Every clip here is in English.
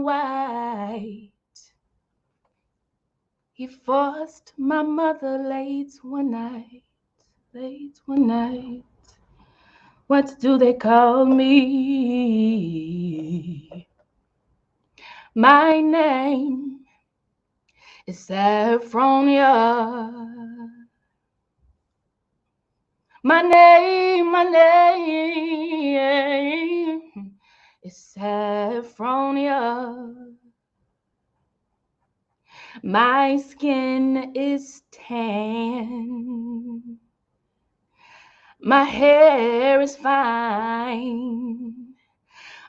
white. He forced my mother late one night. What do they call me? My name is Saffronia. My name is Saffronia. My skin is tan. My hair is fine.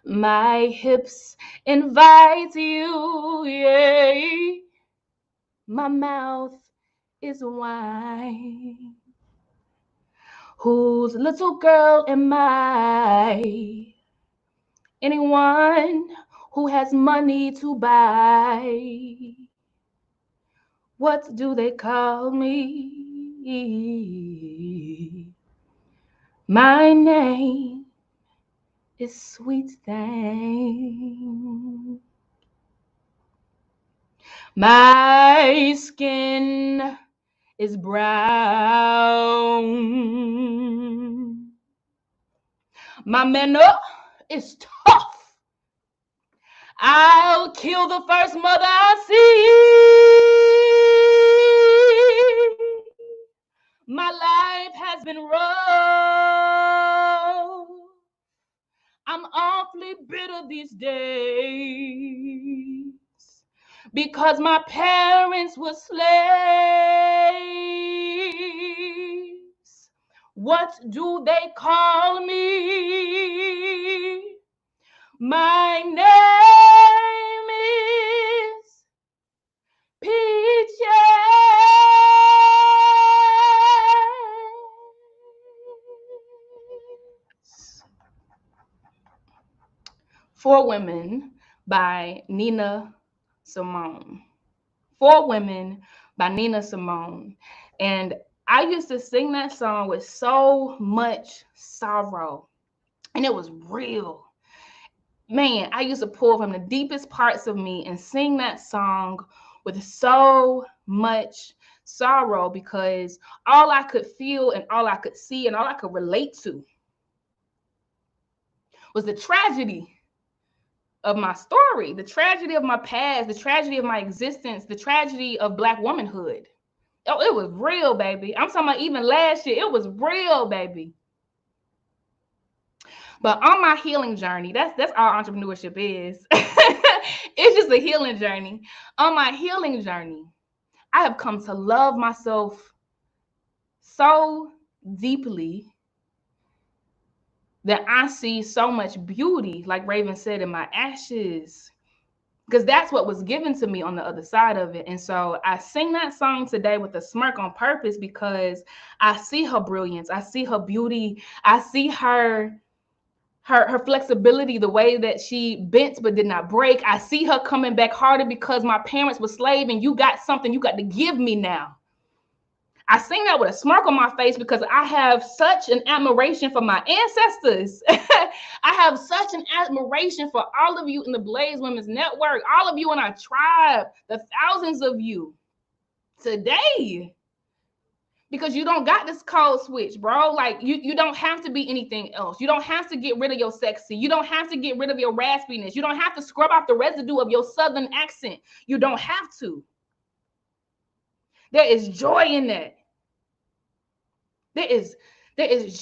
My hips invite you, yeah. My mouth is wine. Whose little girl am I? Anyone who has money to buy. What do they call me? My name is Sweet Thing. My skin is brown. My manner is tough. I'll kill the first mother I see. My life has been rough. I'm awfully bitter these days because my parents were slaves. What do they call me? My name is Peaches. Four Women by Nina Simone. Four Women by Nina Simone. And I used to sing that song with so much sorrow. And it was real. Man, I used to pull from the deepest parts of me and sing that song with so much sorrow because all I could feel and all I could see and all I could relate to was the tragedy of my story, the tragedy of my past, the tragedy of my existence, the tragedy of Black womanhood. Oh, it was real, baby. I'm talking about even last year, it was real, baby. But on my healing journey, that's all entrepreneurship is. It's just a healing journey. On my healing journey, I have come to love myself so deeply that I see so much beauty, like Raven said, in my ashes, because that's what was given to me on the other side of it. And so I sing that song today with a smirk on purpose because I see her brilliance, I see her beauty, I see her flexibility, the way that she bent but did not break. I see her coming back harder because my parents were slave and you got something you got to give me now. I sing that with a smirk on my face because I have such an admiration for my ancestors. I have such an admiration for all of you in the Blaze Women's Network, all of you in our tribe, the thousands of you today. Because you don't got this code switch, bro. Like you don't have to be anything else. You don't have to get rid of your sexy. You don't have to get rid of your raspiness. You don't have to scrub off the residue of your southern accent. You don't have to. There is joy in that. There is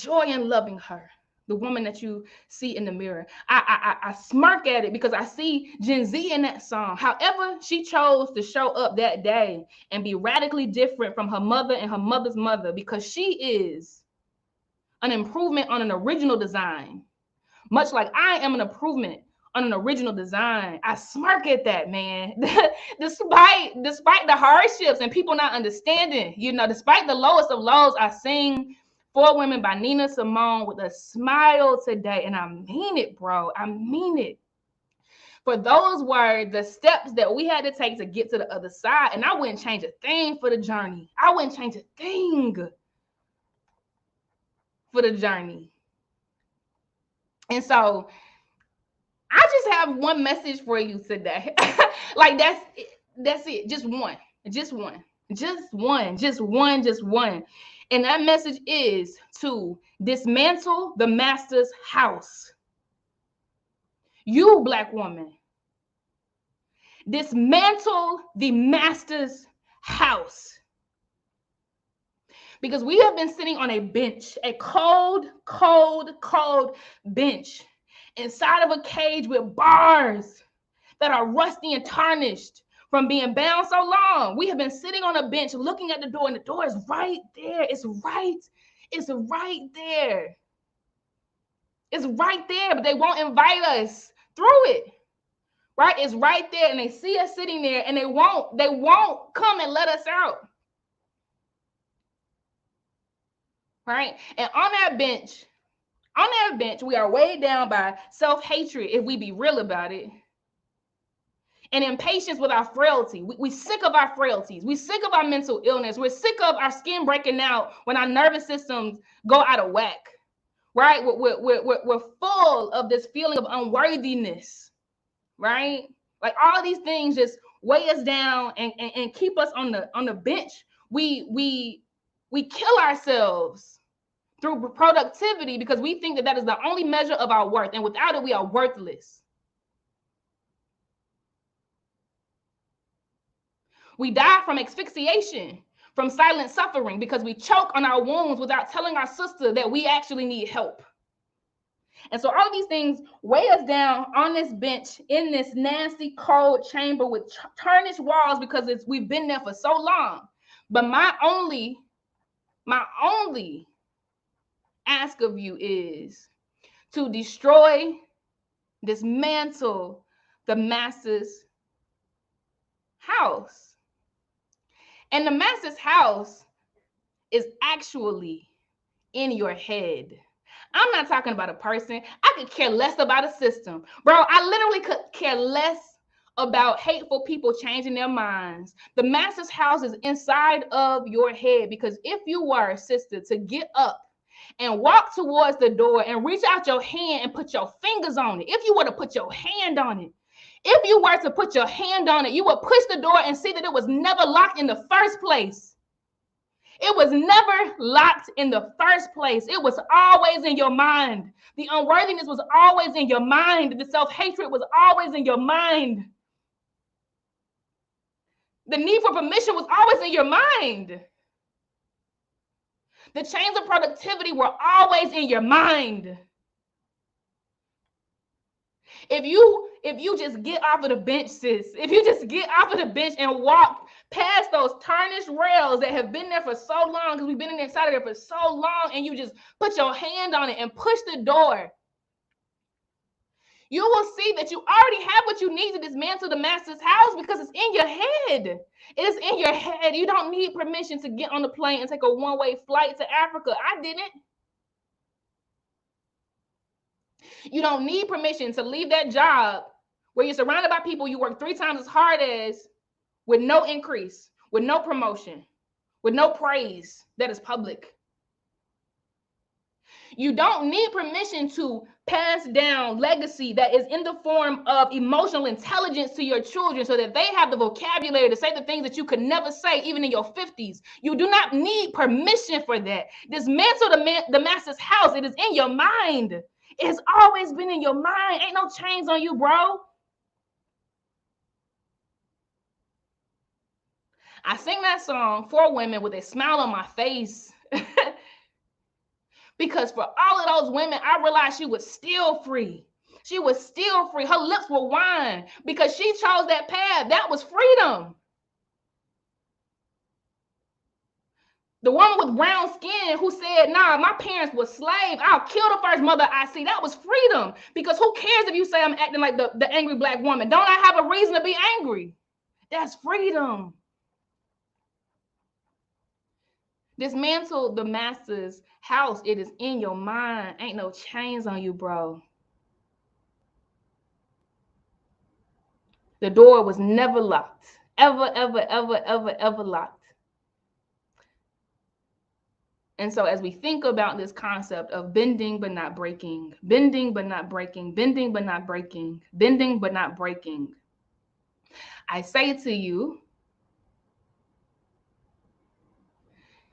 joy in loving her, the woman that you see in the mirror. I smirk at it because I see Gen Z in that song. However, she chose to show up that day and be radically different from her mother and her mother's mother because she is an improvement on an original design, much like I am an improvement on an original design. I smirk at that, man. despite the hardships and people not understanding, despite the lowest of lows, I sing Four Women by Nina Simone with a smile today. And I mean it, bro. I mean it. For those were the steps that we had to take to get to the other side. And I wouldn't change a thing for the journey. I wouldn't change a thing for the journey. And so I just have one message for you today. Like that's it. Just one. Just one. Just one. Just one. Just one. And that message is to dismantle the master's house. You, Black woman, dismantle the master's house. Because we have been sitting on a bench, a cold, cold, cold bench inside of a cage with bars that are rusty and tarnished from being bound so long. We have been sitting on a bench looking at the door, and the door is right there. It's right there. It's right there, but they won't invite us through it. Right? It's right there, and they see us sitting there, and they won't come and let us out. Right? And on that bench, we are weighed down by self-hatred, if we be real about it, and impatience with our frailty. We sick of our frailties. We sick of our mental illness. We're sick of our skin breaking out when our nervous systems go out of whack. Right? We're full of this feeling of unworthiness. Right? Like all of these things just weigh us down and keep us on the bench. We kill ourselves through productivity because we think that is the only measure of our worth, and without it we are worthless. We die from asphyxiation, from silent suffering, because we choke on our wounds without telling our sister that we actually need help. And so all of these things weigh us down on this bench in this nasty, cold chamber with tarnished walls because we've been there for so long. But my only ask of you is to dismantle the master's house. And the master's house is actually in your head. I'm not talking about a person. I could care less about a system. Bro, I literally could care less about hateful people changing their minds. The master's house is inside of your head, because if you were, sister, to get up and walk towards the door and reach out your hand and put your fingers on it, if you were to put your hand on it, you would push the door and see that it was never locked in the first place. It was never locked in the first place. It was always in your mind. The unworthiness was always in your mind. The self-hatred was always in your mind. The need for permission was always in your mind. The chains of productivity were always in your mind. If you just get off of the bench, sis, if you just get off of the bench and walk past those tarnished rails that have been there for so long, because we've been inside of there for so long, and you just put your hand on it and push the door, you will see that you already have what you need to dismantle the master's house, because it's in your head. It is in your head. You don't need permission to get on the plane and take a one-way flight to Africa. I didn't. You don't need permission to leave that job where you're surrounded by people you work 3 times as hard as, with no increase, with no promotion, with no praise that is public. You don't need permission to pass down legacy that is in the form of emotional intelligence to your children so that they have the vocabulary to say the things that you could never say even in your 50s. You do not need permission for that. Dismantle the master's house. It is in your mind. It has always been in your mind. Ain't no chains on you, bro. I sing that song for women with a smile on my face. Because for all of those women, I realized she was still free. She was still free. Her lips were wine because she chose that path. That was freedom. The woman with brown skin who said, nah, my parents were slaves. I'll kill the first mother I see. That was freedom. Because who cares if you say I'm acting like the angry Black woman? Don't I have a reason to be angry? That's freedom. Dismantle the master's house. It is in your mind. Ain't no chains on you, bro. The door was never locked. Ever, ever, ever, ever, ever locked. And so as we think about this concept of bending but not breaking, bending but not breaking, bending but not breaking, bending but not breaking, I say to you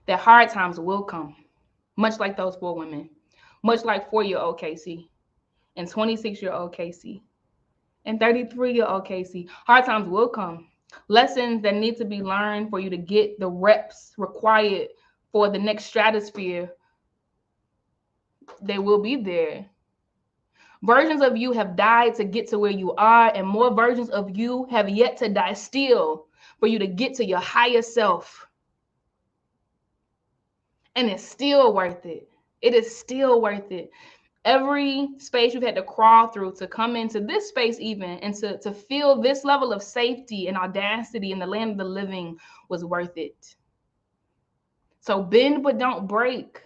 that hard times will come, much like those 4 women, much like 4-year-old Casey and 26-year-old Casey and 33-year-old Casey. Hard times will come. Lessons that need to be learned for you to get the reps required for the next stratosphere, they will be there. Versions of you have died to get to where you are, and more versions of you have yet to die still for you to get to your higher self. And it's still worth it. It is still worth it. Every space you've had to crawl through to come into this space even, and to feel this level of safety and audacity in the land of the living was worth it. So bend but don't break.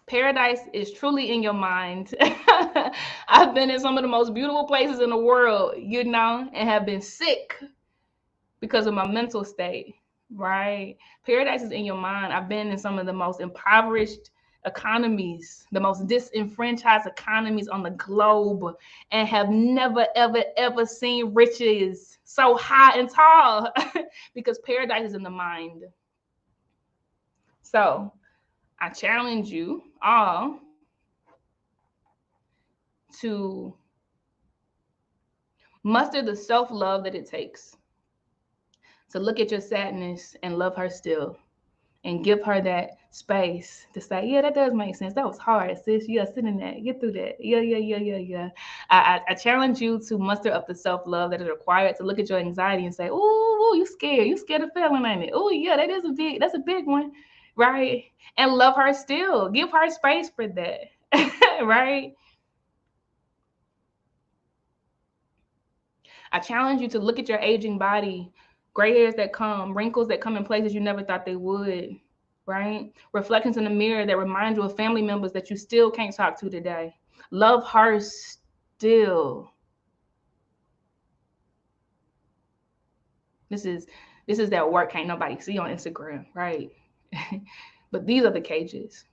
Paradise is truly in your mind. I've been in some of the most beautiful places in the world, and have been sick because of my mental state, right? Paradise is in your mind. I've been in some of the most impoverished economies, the most disenfranchised economies on the globe, and have never, ever, ever seen riches so high and tall because paradise is in the mind. So I challenge you all to muster the self-love that it takes to look at your sadness and love her still, and give her that space to say, yeah, that does make sense. That was hard, sis. Yeah, sit in that. Get through that. Yeah. I challenge you to muster up the self-love that is required to look at your anxiety and say, ooh, you scared. You scared of failing, ain't it? Oh, yeah, that's a big one, right? And love her still. Give her space for that, right? I challenge you to look at your aging body, gray hairs that come, wrinkles that come in places you never thought they would, right? Reflections in the mirror that remind you of family members that you still can't talk to today. Love her still. This is that work can't nobody see on Instagram, right? But these are the cages.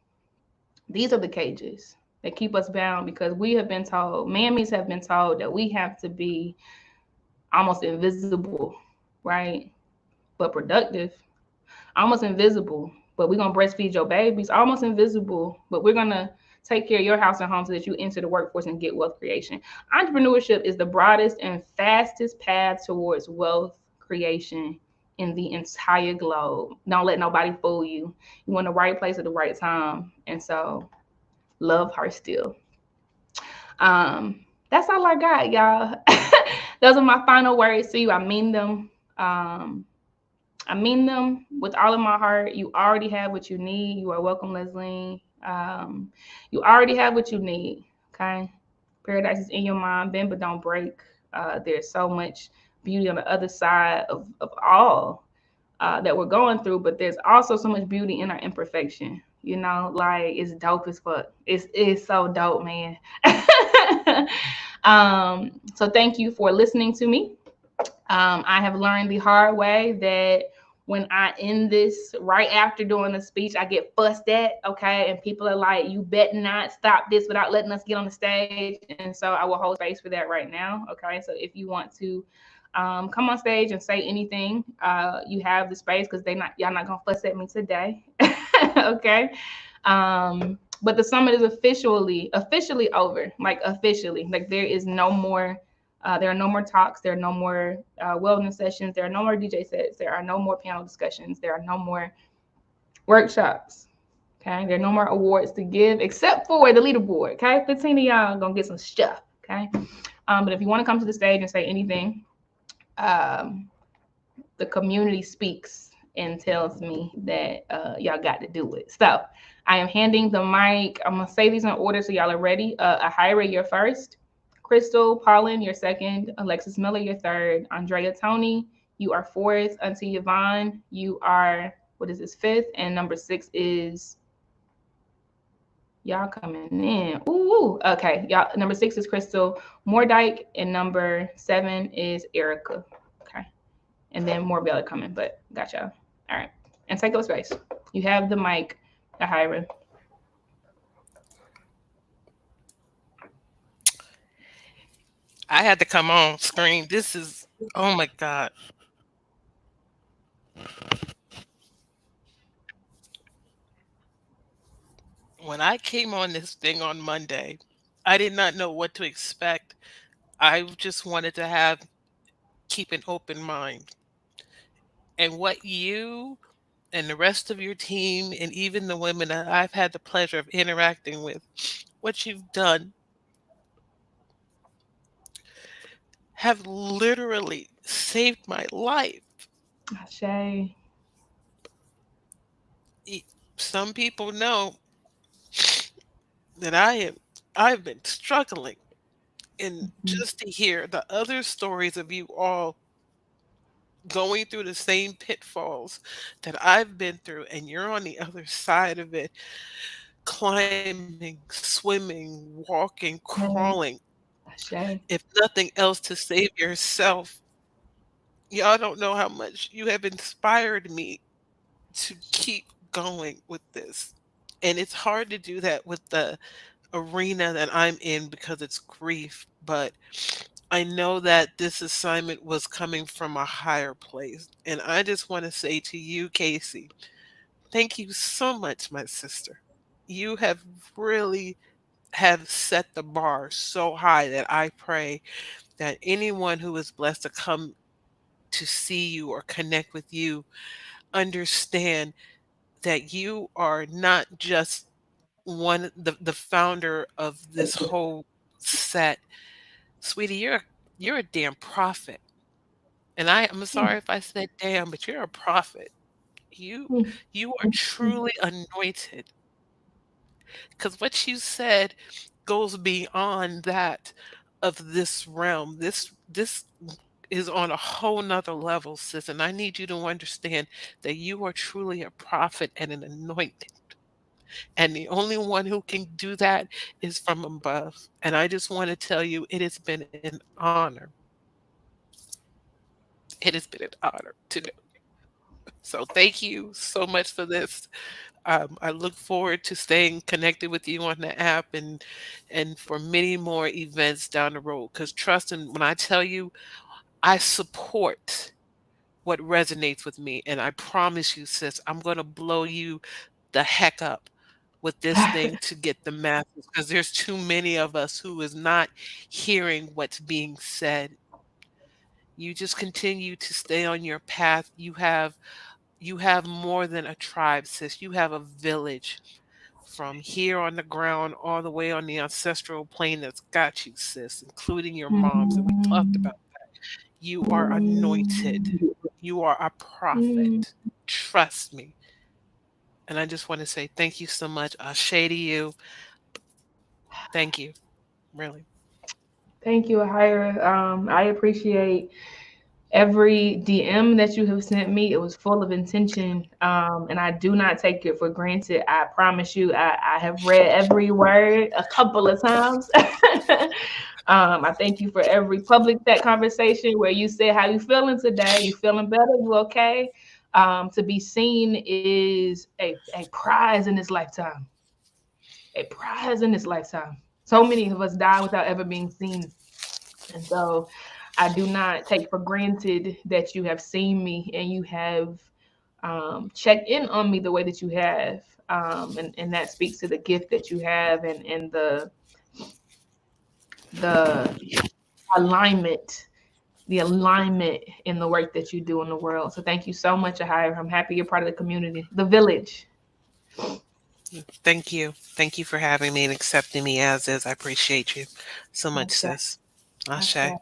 These are the cages that keep us bound, because we have been told, mammies have been told, that we have to be almost invisible, right? But productive. Almost invisible, but we're going to breastfeed your babies. Almost invisible, but we're going to take care of your house and home so that you enter the workforce and get wealth creation. Entrepreneurship is the broadest and fastest path towards wealth creation in the entire globe. Don't let nobody fool you. You're in the right place at the right time. And so love her still. That's all I got, y'all. Those are my final words to you. I mean them. I mean them with all of my heart. You already have what you need. You are welcome, Leslie. You already have what you need. Okay. Paradise is in your mind. Bend but don't break. There's so much beauty on the other side of all that we're going through, but there's also so much beauty in our imperfection. Like, it's dope as fuck. It's so dope, man. So thank you for listening to me. I have learned the hard way that when I end this right after doing the speech, I get fussed at, okay? And people are like, you better not stop this without letting us get on the stage. And so I will hold space for that right now, okay? So if you want to come on stage and say anything, you have the space, because y'all not gonna fuss at me today, okay? But the summit is officially over, officially. There is no more. There are no more talks. There are no more wellness sessions. There are no more DJ sets. There are no more panel discussions. There are no more workshops. Okay. There are no more awards to give except for the leaderboard. Okay. 15 of y'all gonna get some stuff. Okay. But if you want to come to the stage and say anything, the community speaks and tells me that y'all got to do it. So I am handing the mic. I'm gonna say these in order so y'all are ready. Ahira, you're first. Crystal, Paulin, you're second. Alexis Miller, you're third. Andrea Tony, you are fourth. Auntie Yvonne, you are, fifth? And number 6 is, y'all coming in. Ooh, okay. Y'all, number 6 is Crystal Mordyke, and number 7 is Erica. Okay. And then more Bella coming, but got y'all. All right. and take up space. You have the mic, Ahira. I had to come on screen. This is, oh my God. When I came on this thing on Monday, I did not know what to expect. I just wanted to keep an open mind. And what you and the rest of your team, and even the women that I've had the pleasure of interacting with, what you've done have literally saved my life. Shay. E- Some people know that I've been struggling, and Mhm. just to hear the other stories of you all going through the same pitfalls that I've been through, and you're on the other side of it, climbing, swimming, walking, crawling, Shay. if nothing else to save yourself. Y'all don't know how much you have inspired me to keep going with this. And it's hard to do that with the arena that I'm in because it's grief, but I know that this assignment was coming from a higher place. And I just want to say to you, Casey, thank you so much, my sister. You have really have set the bar so high that I pray that anyone who is blessed to come to see you or connect with you understand that you are not just the founder of this whole set. Sweetie, you're a damn prophet. And I'm sorry if I said damn, but you're a prophet. You you are truly anointed, because what you said goes beyond that of this realm. This is on a whole nother level, sis. And I need you to understand that you are truly a prophet and an anointed. And the only one who can do that is from above. And I just want to tell you, it has been an honor. It has been an honor to do. So thank you so much for this. I look forward to staying connected with you on the app and for many more events down the road. Because trust and when I tell you, I support what resonates with me, and I promise you, sis, I'm gonna blow you the heck up with this thing to get the masses. Because there's too many of us who is not hearing what's being said. You just continue to stay on your path. You have more than a tribe, sis. You have a village from here on the ground all the way on the ancestral plane that's got you, sis, including your moms. And we talked about you are anointed. You are a prophet. Trust me. And I just want to say thank you so much. Ashe to you. Thank you. Really. Thank you, Ahira. I appreciate every DM that you have sent me. It was full of intention, and I do not take it for granted. I promise you, I have read every word a couple of times. I thank you for every public chat conversation where you said how you feeling today. You feeling better? You okay? To be seen is a prize in this lifetime. A prize in this lifetime. So many of us die without ever being seen, and so I do not take for granted that you have seen me and you have checked in on me the way that you have. And that speaks to the gift that you have and the alignment, the alignment in the work that you do in the world. So thank you so much, Ahira. I'm happy you're part of the community, the village. Thank you. Thank you for having me and accepting me as is. I appreciate you so much, Ashe, sis. Ashe. ashe.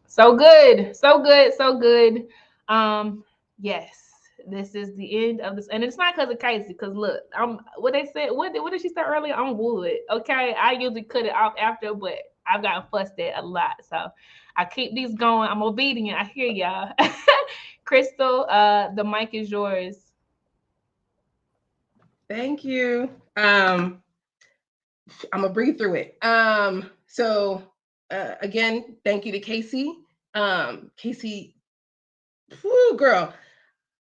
So good, so good, so good. Yes, this is the end of this, and it's not because of Casey. Because look, I'm what they said. What did she say earlier? I'm wood. Okay, I usually cut it off after, but I've gotten fussed at a lot, so I keep these going. I'm obedient. I hear y'all. Crystal, the mic is yours. Thank you. I'm gonna breathe through it. Again, thank you to Casey. Casey, whew, girl,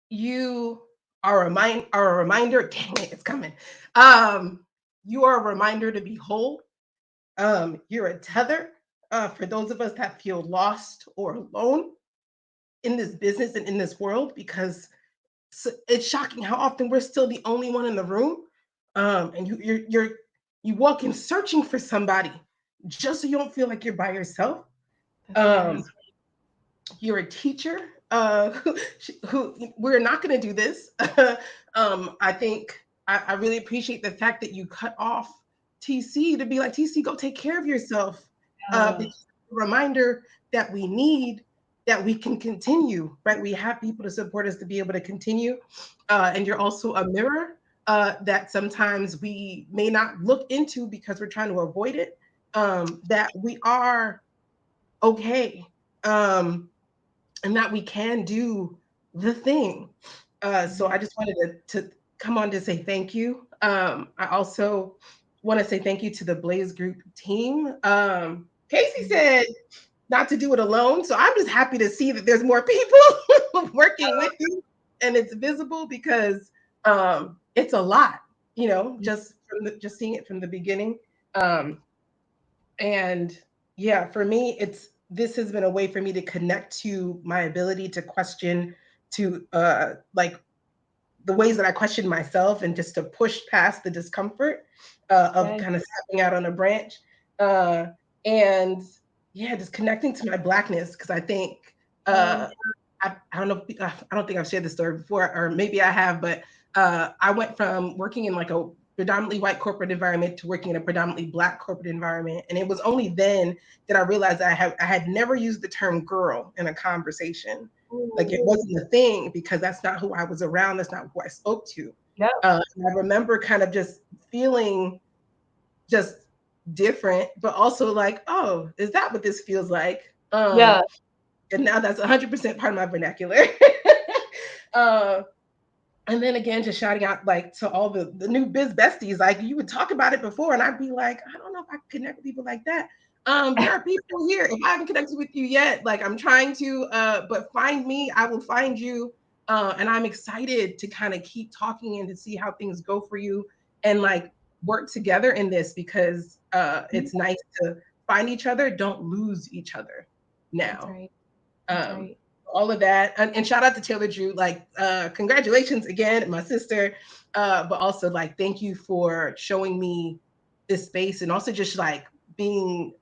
you are a reminder. Dang it, it's coming. You are a reminder to be whole. You're a tether for those of us that feel lost or alone in this business and in this world, because it's shocking how often we're still the only one in the room. And you walk in searching for somebody just so you don't feel like you're by yourself. Um, you're a teacher who we're not going to do this. I think I really appreciate the fact that you cut off TC to be like, TC, go take care of yourself. Because a reminder that we need, that we can continue, right? We have people to support us to be able to continue. And you're also a mirror that sometimes we may not look into because we're trying to avoid it. That we are okay. And that we can do the thing. So I just wanted to come on to say thank you. I also want to say thank you to the Blaze Group team. Casey said not to do it alone. So I'm just happy to see that there's more people working with you and it's visible, because it's a lot, just just seeing it from the beginning. And yeah, for me, this has been a way for me to connect to my ability to question, to like the ways that I question myself, and just to push past the discomfort of kind of stepping out on a branch. And yeah, just connecting to my Blackness, because I think I don't know, I don't think I've shared this story before, or maybe I have, but I went from working in like a predominantly white corporate environment to working in a predominantly Black corporate environment. And it was only then that I realized I had never used the term girl in a conversation. Like, it wasn't a thing, because that's not who I was around. That's not who I spoke to. Yep. I remember kind of just feeling just different, but also like, oh, is that what this feels like? Yeah. And now that's 100% part of my vernacular. And then again, just shouting out like to all the new biz besties. Like, you would talk about it before, and I'd be like, I don't know if I can connect with people like that. There are people here. If I haven't connected with you yet, like, I'm trying to, but find me, I will find you. And I'm excited to kind of keep talking and to see how things go for you, and like work together in this, because it's nice to find each other, don't lose each other now. That's right. That's right. All of that. And shout out to Taylor Drew, like congratulations again, my sister. But also like, thank you for showing me this space, and also just like being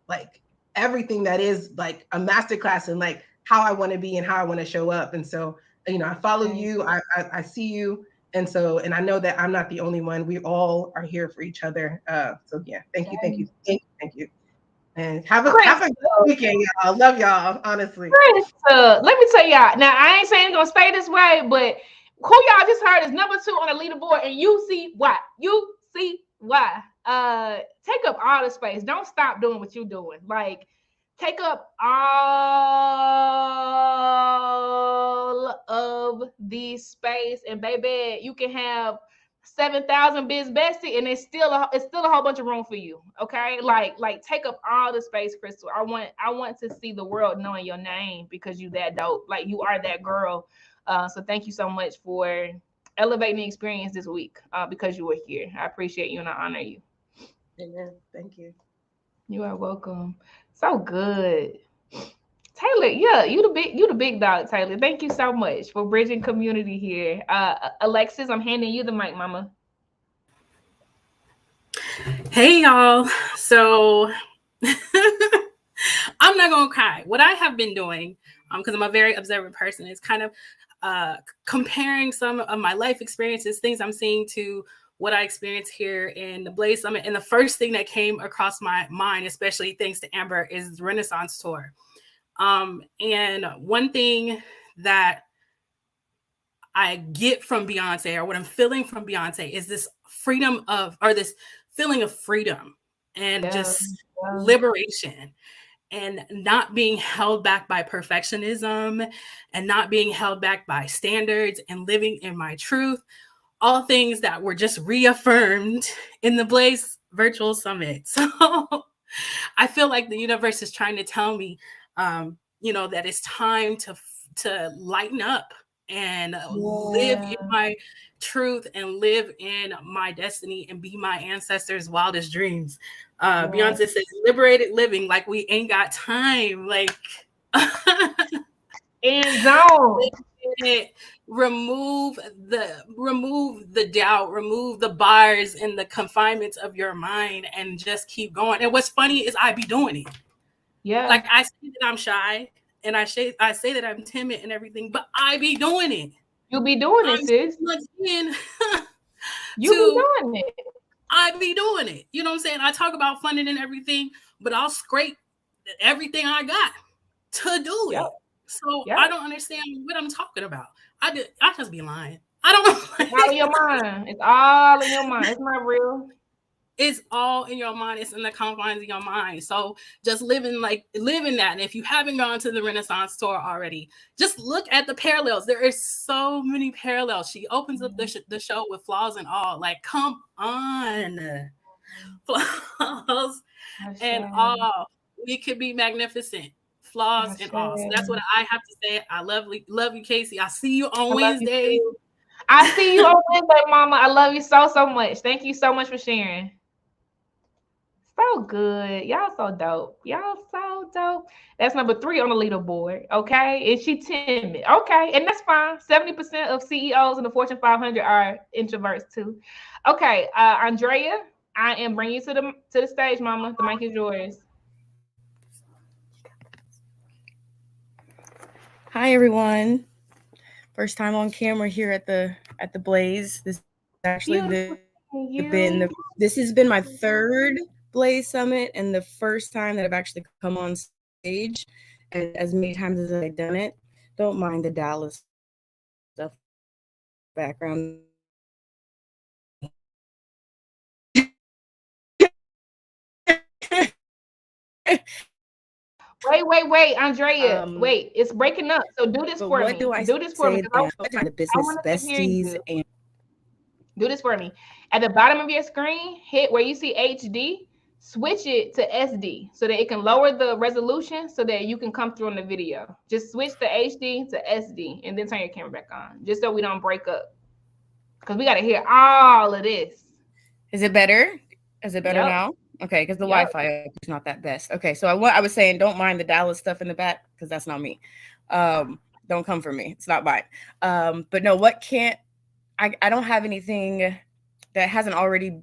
like everything that is like a masterclass in like how I want to be and how I want to show up. And so, I follow you, I see you. And so, and I know that I'm not the only one. We all are here for each other. So yeah, thank you. And have a good weekend, y'all. Love y'all, honestly. Let me tell y'all. Now, I ain't saying it's gonna stay this way, but who y'all just heard is number 2 on the leaderboard, and you see why. Take up all the space. Don't stop doing what you're doing. Like, take up all of the space, and baby, you can have 7,000 biz bestie, and it's still a whole bunch of room for you. Okay, like take up all the space, Crystal. I want to see the world knowing your name, because you that dope. Like, you are that girl. So thank you so much for elevating the experience this week, because you were here. I appreciate you and I honor you. Amen. Thank you. You are welcome. So good. Taylor, yeah, you the big dog, Taylor. Thank you so much for bridging community here. Alexis, I'm handing you the mic, mama. Hey, y'all. So I'm not gonna cry. What I have been doing, because I'm a very observant person, is kind of comparing some of my life experiences, things I'm seeing, to what I experienced here in the Blaze Summit. And the first thing that came across my mind, especially thanks to Amber, is the Renaissance Tour. And one thing that I get from Beyonce, or what I'm feeling from Beyonce, is this freedom of, or this feeling of freedom and just liberation, and not being held back by perfectionism, and not being held back by standards, and living in my truth. All things that were just reaffirmed in the Blaze Virtual Summit. So I feel like the universe is trying to tell me, that it's time to lighten up and live in my truth and live in my destiny and be my ancestors' wildest dreams. Beyonce says, liberated living, like we ain't got time. Like, and zone. remove the doubt, remove the bars and the confinements of your mind, and just keep going. And what's funny is I be doing it. Yeah. Like, I say that I'm shy and I say that I'm timid and everything, but I be doing it. You be doing it, sis. You be doing it. I be doing it. You know what I'm saying? I talk about funding and everything, but I'll scrape everything I got to do it. So I don't understand what I'm talking about. I just be lying. I don't know. It's all in your mind. It's all in your mind. It's not real. It's all in your mind. It's in the confines of your mind. So just live in that. And if you haven't gone to the Renaissance store already, just look at the parallels. There is so many parallels. She opens up the show with flaws and all. Like, come on. Flaws and all. We could be magnificent. Flaws and all. So that's what I have to say. I love you, Casey. I see you on Wednesday. I see you on Wednesday, Mama. I love you so much. Thank you so much for sharing. So good. Y'all so dope. Y'all so dope. That's number 3 on the leaderboard. Okay. And she timid. Okay. And that's fine. 70% of CEOs in the Fortune 500 are introverts too. Okay. Andrea, I am bringing you to the stage, Mama. The mic is yours. Hi, everyone. First time on camera here at the Blaze. This has actually this has been my 3rd Blaze Summit and the first time that I've actually come on stage. And as many times as I've done it, don't mind the Dallas stuff background. Wait, Andrea. Wait, it's breaking up. So do this for me. Do this for me. The business besties and do this for me. At the bottom of your screen, hit where you see HD, switch it to SD so that it can lower the resolution so that you can come through in the video. Just switch the HD to SD and then turn your camera back on, just so we don't break up. Because we got to hear all of this. Is it better? Is it better now? Okay, because the Wi-Fi is not that best. Okay, so I was saying, don't mind the Dallas stuff in the back because that's not me. Don't come for me. It's not mine. But no, I don't have anything that hasn't already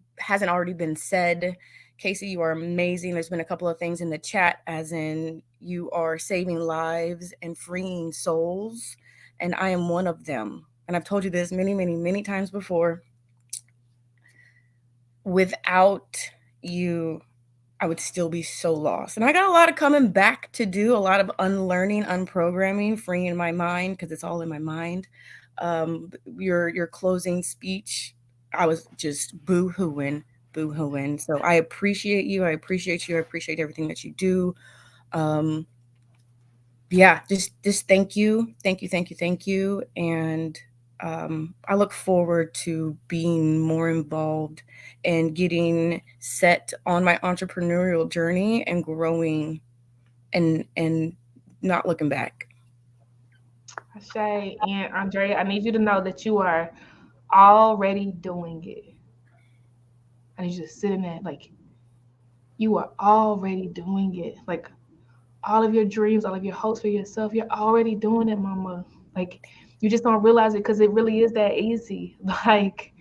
been said. Casey, you are amazing. There's been a couple of things in the chat, as in you are saving lives and freeing souls, and I am one of them. And I've told you this many times before. Without you, I would still be so lost. And I got a lot of coming back to do, a lot of unlearning, unprogramming, freeing my mind, because it's all in my mind. Your closing speech, I was just boo-hooing. So I appreciate you. I appreciate everything that you do. Just thank you. And I look forward to being more involved and getting set on my entrepreneurial journey and growing and not looking back. Shay and Andrea, I need you to know that you are already doing it. I need you to sit in that, like, you are already doing it. Like, all of your dreams, all of your hopes for yourself, you're already doing it, Mama. Like, you just don't realize it because it really is that easy. Like,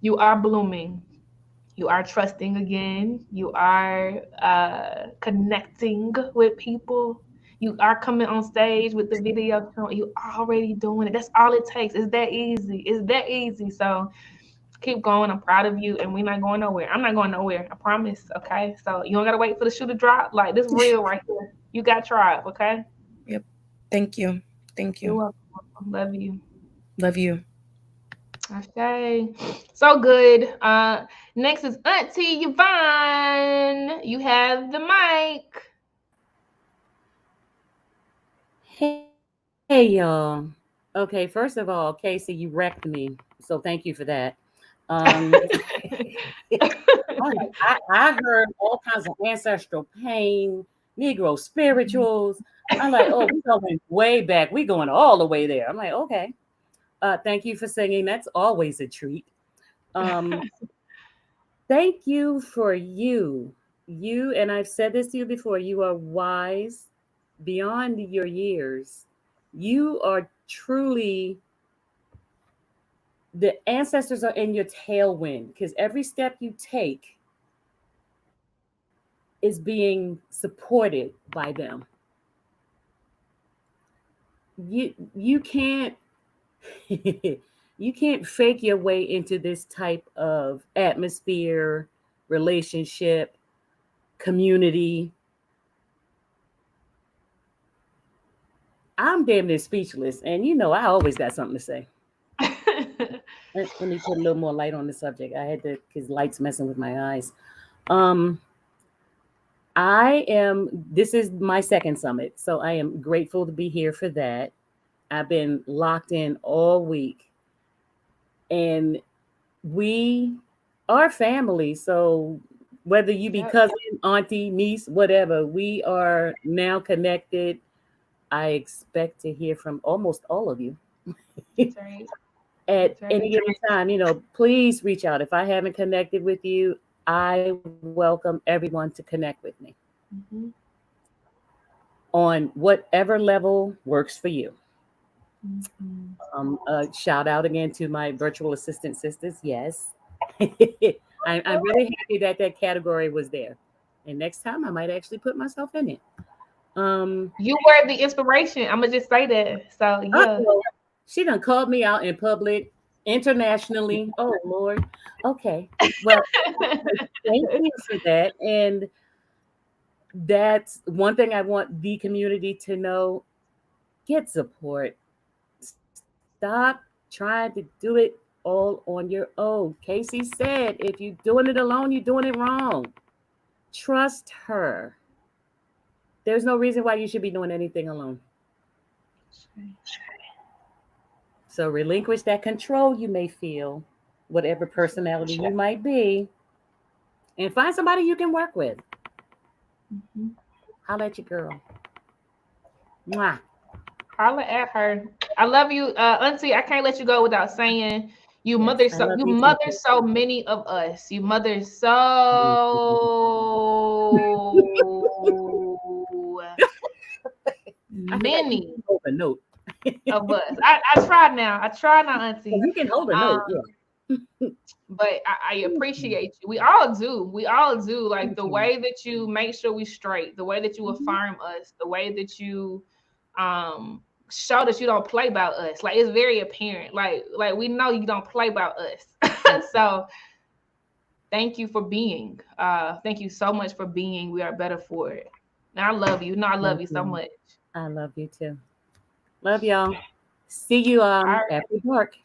you are blooming. You are trusting again. You are connecting with people. You are coming on stage with the video. You already doing it. That's all it takes. It's that easy. So keep going. I'm proud of you, and we're not going nowhere. I'm not going nowhere. I promise. Okay. So you don't gotta wait for the shoe to drop. Like, this real right here. You got tribe. Okay. Yep. Thank you. You're welcome. Love you. Love you. Okay. So good. Next is Auntie Yvonne. You have the mic. Hey y'all. Okay, first of all, Casey, you wrecked me. So thank you for that. I heard all kinds of ancestral pain, Negro spirituals. I'm like, oh, we're going way back. We're going all the way there. I'm like, okay. Thank you for singing. That's always a treat. Um, Thank you for you. You, and I've said this to you before, you are wise beyond your years. You are truly, the ancestors are in your tailwind because every step you take is being supported by them. You can't you can't fake your way into this type of atmosphere, relationship, community. I'm damn near speechless, and I always got something to say. Let me put a little more light on the subject. I had to, because light's messing with my eyes. This is my second summit, so I am grateful to be here for that. I've been locked in all week, and we are family. So whether you be Yep. cousin, auntie, niece, whatever, we are now connected. I expect to hear from almost all of you That's right. at That's right. any given time. Please reach out. If I haven't connected with you, I welcome everyone to connect with me Mhm. on whatever level works for you. Mhm. Shout out again to my virtual assistant sisters. Yes. I'm really happy that category was there. And next time I might actually put myself in it. You were the inspiration. I'm gonna just say that. So yeah. Uh-oh. She done called me out in public, internationally. Oh Lord. Okay. Well, thank you for that. And that's one thing I want the community to know. Get support. Stop trying to do it all on your own. Casey said, if you're doing it alone, you're doing it wrong. Trust her. There's no reason why you should be doing anything alone. So relinquish that control you may feel, whatever personality you might be, and find somebody you can work with. Mhm. Holla at your girl. Mwah. Holla at her. I love you, Auntie. I can't let you go without saying you Yes, mother I so love you you too. mother so many of us. You mother so I feel like you many can hold a note. of us. I try now. I try now, Auntie. You can hold a note, yeah. But I appreciate you. We all do. We all do. Like the way that you make sure we straight, the way that you affirm us, the way that you show that you don't play about us. Like it's very apparent. Like we know you don't play about us. So thank you for being. Thank you so much for being. We are better for it. And I love you. No, I love you so much. I love you too. Love y'all. See you All right. after dark.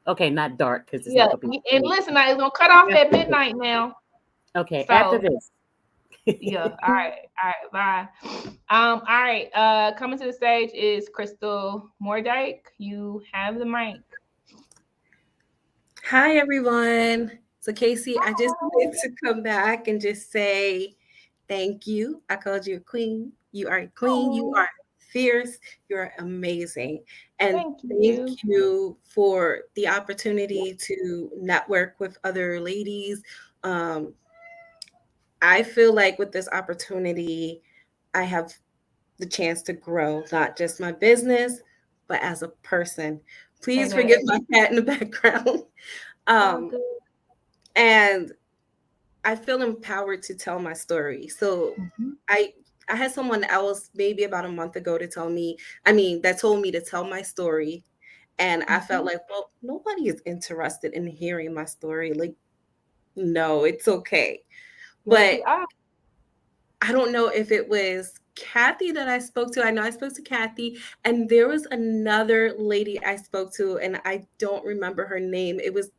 Okay, not dark because it's Yeah. not gonna be. And listen, now it's gonna cut off at midnight now. Okay, So after this. yeah. All right. Bye. All right. Coming to the stage is Crystal Mordyke. You have the mic. Hi, everyone. So, Casey, I just wanted to come back and just say thank you. I called you a queen. You are a queen. You are fierce. You're amazing. And Thank thank you. you for the opportunity to network with other ladies. I feel like with this opportunity, I have the chance to grow, not just my business, but as a person. Please forgive my cat in the background. And I feel empowered to tell my story. So I had someone else maybe about a month ago that told me to tell my story. And I felt like, well, nobody is interested in hearing my story. Like, no, it's okay. But I don't know if it was Kathy that I spoke to. I know I spoke to Kathy, and there was another lady I spoke to, and I don't remember her name. It was,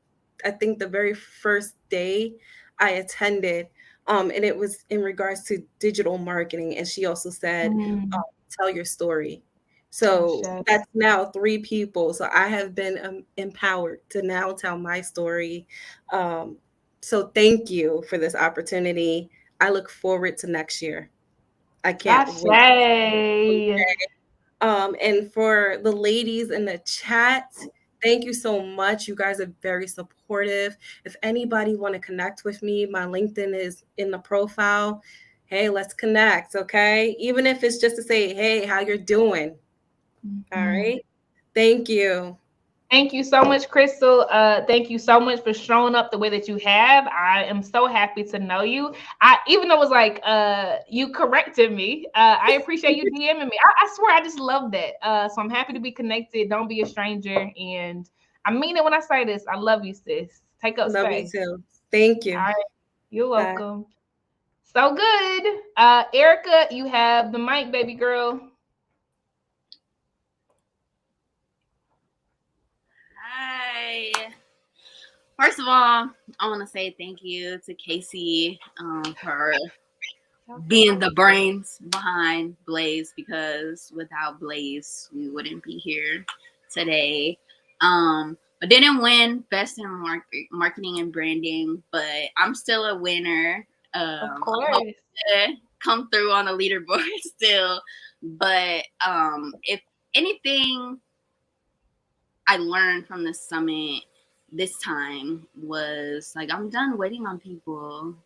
I think, the very first day I attended, and it was in regards to digital marketing. And she also said, tell your story. So that's now 3 people. So I have been empowered to now tell my story. So thank you for this opportunity. I look forward to next year. I can't wait. And for the ladies in the chat, Thank you so much. You guys are very supportive. If anybody want to connect with me, my LinkedIn is in the profile. Hey, let's connect, okay? Even if it's just to say, hey, how you're doing. All right. Thank you. Thank you so much, Crystal. Thank you so much for showing up the way that you have. I am so happy to know you. Even though it was like you corrected me, I appreciate you DMing me. I swear I just love that. So I'm happy to be connected. Don't be a stranger. And I mean it when I say this. I love you, sis. Take up Love space. you too. Thank you. All right. You're Bye. welcome. So good. Erica, you have the mic, baby girl. Hi. First of all, I want to say thank you to Casey for being the brains behind Blaze, because without Blaze, we wouldn't be here today. I didn't win Best in Marketing and Branding, but I'm still a winner. Of course. I hope to come through on the leaderboard still. But if anything I learned from the summit this time was like, I'm done waiting on people.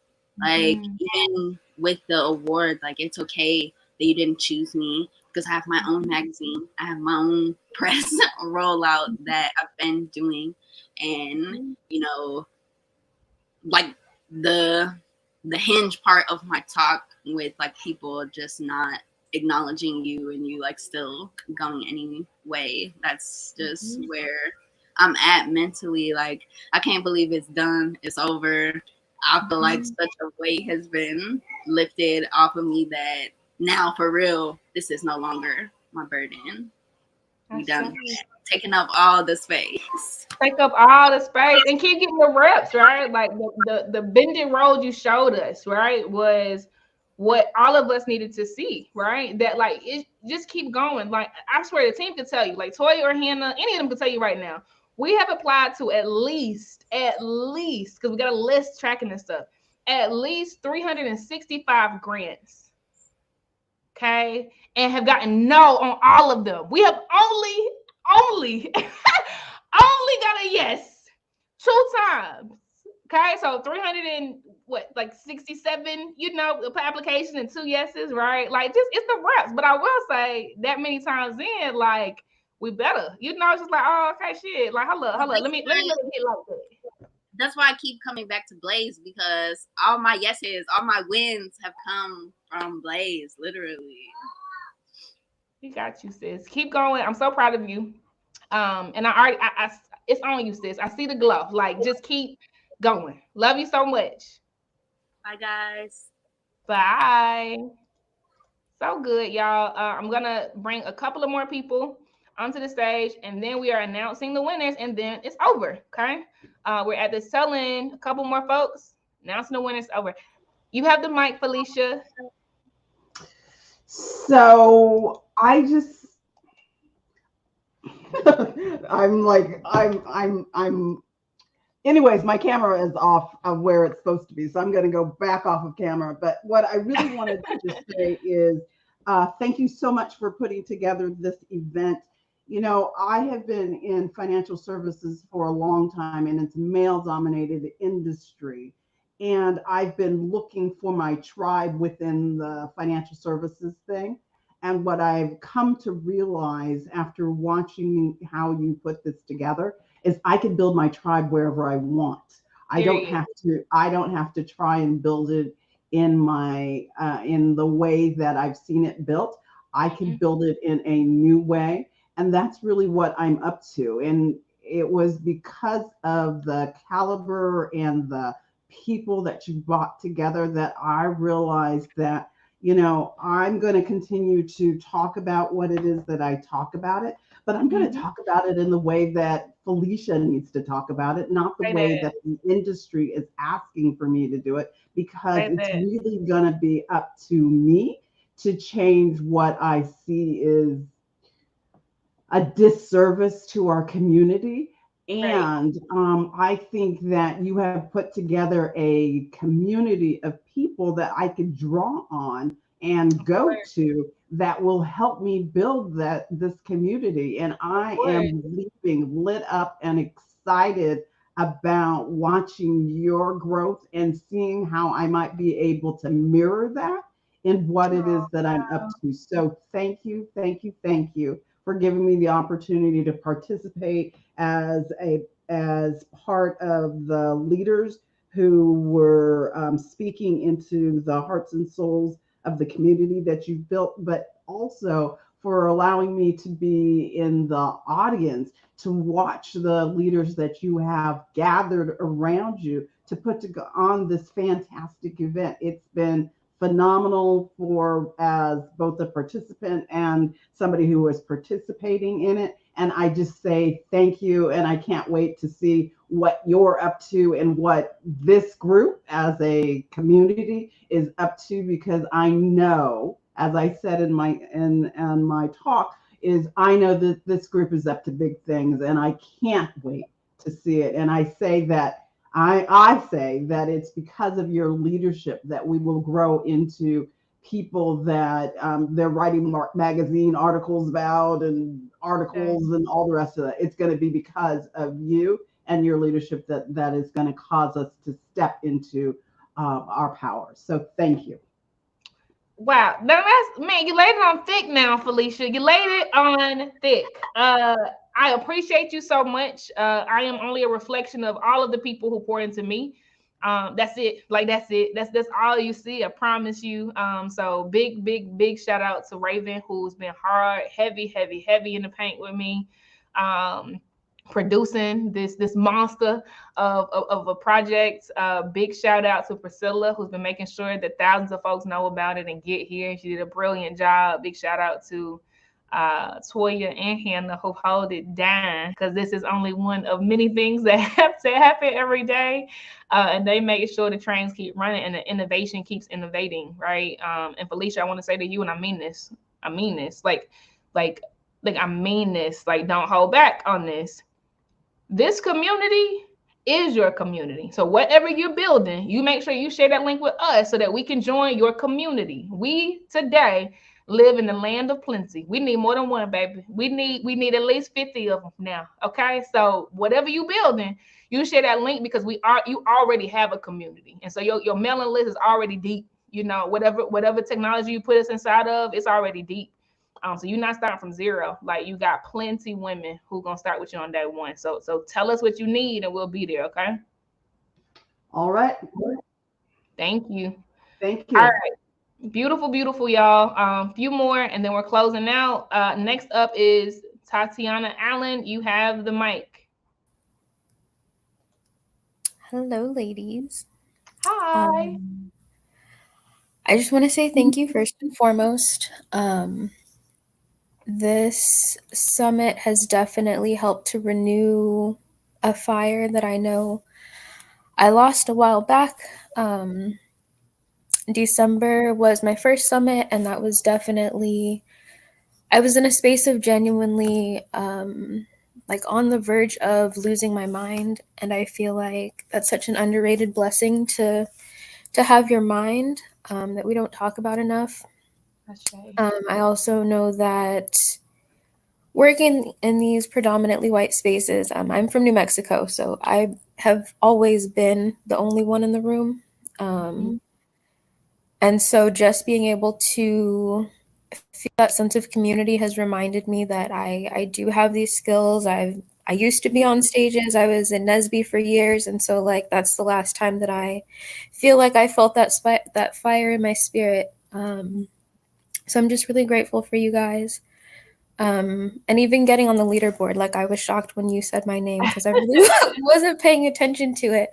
Like, even with the award, like, it's okay that you didn't choose me, because I have my own magazine. I have my own press rollout that I've been doing. And, you know, like the hinge part of my talk with like people just not acknowledging you and you like still going anyway, that's just where I'm at mentally. Like, I can't believe it's done, it's over. I feel like such a weight has been lifted off of me that now for real, this is no longer my burden. We done taking up all the space. Take up all the space and keep getting the reps, right? Like the bended road you showed us, right, was what all of us needed to see, right? That like it just keep going. Like, I swear the team could tell you, like Toya or Hannah, any of them could tell you right now. We have applied to at least, because we got a list tracking this stuff, at least 365 grants. Okay. And have gotten no on all of them. We have only got a yes 2 times. Okay. So 367, applications and 2 yeses, right? Like, just it's the reps. But I will say that many times in, like, we better, it's just like, oh, okay, shit. Like, hold up. Let me let it get like that. That's why I keep coming back to Blaze, because all my yeses, all my wins have come from Blaze, literally. We got you, sis. Keep going. I'm so proud of you. And I it's on you, sis. I see the glow. Like, just keep going. Love you so much. Bye, guys. Bye. So good, y'all. I'm gonna bring a couple of more people onto the stage, and then we are announcing the winners, and then it's over. Okay. We're at the selling. A couple more folks announcing the winners. Over. You have the mic, Felicia. So I just anyways, my camera is off of where it's supposed to be, so I'm going to go back off of camera. But what I really wanted to just say is thank you so much for putting together this event. I have been in financial services for a long time, and it's male-dominated industry. And I've been looking for my tribe within the financial services thing. And what I've come to realize after watching how you put this together is I can build my tribe wherever I want. I don't have to try and build it in my in the way that I've seen it built. I can build it in a new way. And that's really what I'm up to. And it was because of the caliber and the people that you brought together that I realized that, I'm going to continue to talk about what it is that I talk about it, but I'm going to talk about it in the way that Felicia needs to talk about it, not the way that the industry is asking for me to do it, because it's really going to be up to me to change what I see is a disservice to our community. And I think that you have put together a community of people that I could draw on and go to that will help me build this community. And I am leaving lit up and excited about watching your growth and seeing how I might be able to mirror that in what it is that I'm up to. So thank you for giving me the opportunity to participate as part of the leaders who were speaking into the hearts and souls of the community that you've built, but also for allowing me to be in the audience to watch the leaders that you have gathered around you to put on this fantastic event. It's been phenomenal for as both a participant and somebody who was participating in it. And I just say thank you. And I can't wait to see what you're up to and what this group as a community is up to, because I know, as I said in my talk, is I know that this group is up to big things, and I can't wait to see it. And I say that it's because of your leadership that we will grow into people that they're writing magazine articles about and articles and all the rest of that. It's going to be because of you and your leadership that is going to cause us to step into our power. So thank you. Wow, man, you laid it on thick now, Felicia. You laid it on thick. I appreciate you so much. I am only a reflection of all of the people who pour into me. That's it. That's it. That's all you see. I promise you. So big shout out to Raven, who's been hard, heavy in the paint with me. Producing this monster of a project. Big shout out to Priscilla, who's been making sure that thousands of folks know about it and get here. She did a brilliant job. Big shout out to Toya and Hannah, who hold it down, because this is only one of many things that have to happen every day. And they make sure the trains keep running and the innovation keeps innovating, right? And Felicia, I want to say to you, and I mean this, like I mean this, like don't hold back on this. This community is your community. So whatever you're building, you make sure you share that link with us so that we can join your community. We today live in the land of plenty. We need more than one, baby. We need at least 50 of them now. Okay. So whatever you building, you share that link, because you already have a community. And so your mailing list is already deep. You know, whatever technology you put us inside of, it's already deep. So you're not starting from zero. Like, you got plenty women who gonna start with you on day one. So tell us what you need and we'll be there. Okay. All right. Thank you. Thank you. All right. Beautiful, y'all. Few more and then we're closing out. Next up is Tatiana Allen. You have the mic. Hello, ladies. Hi. I just want to say thank you first and foremost. This summit has definitely helped to renew a fire that I know I lost a while back. December was my first summit, and that was definitely, I was in a space of genuinely like on the verge of losing my mind. And I feel like that's such an underrated blessing to have your mind that we don't talk about enough. I also know that working in these predominantly white spaces, I'm from New Mexico, so I have always been the only one in the room. And so just being able to feel that sense of community has reminded me that I do have these skills. I used to be on stages. I was in NSBE for years. And so like, that's the last time that I feel like I felt that fire in my spirit. So I'm just really grateful for you guys. And even getting on the leaderboard, like I was shocked when you said my name because I really wasn't paying attention to it.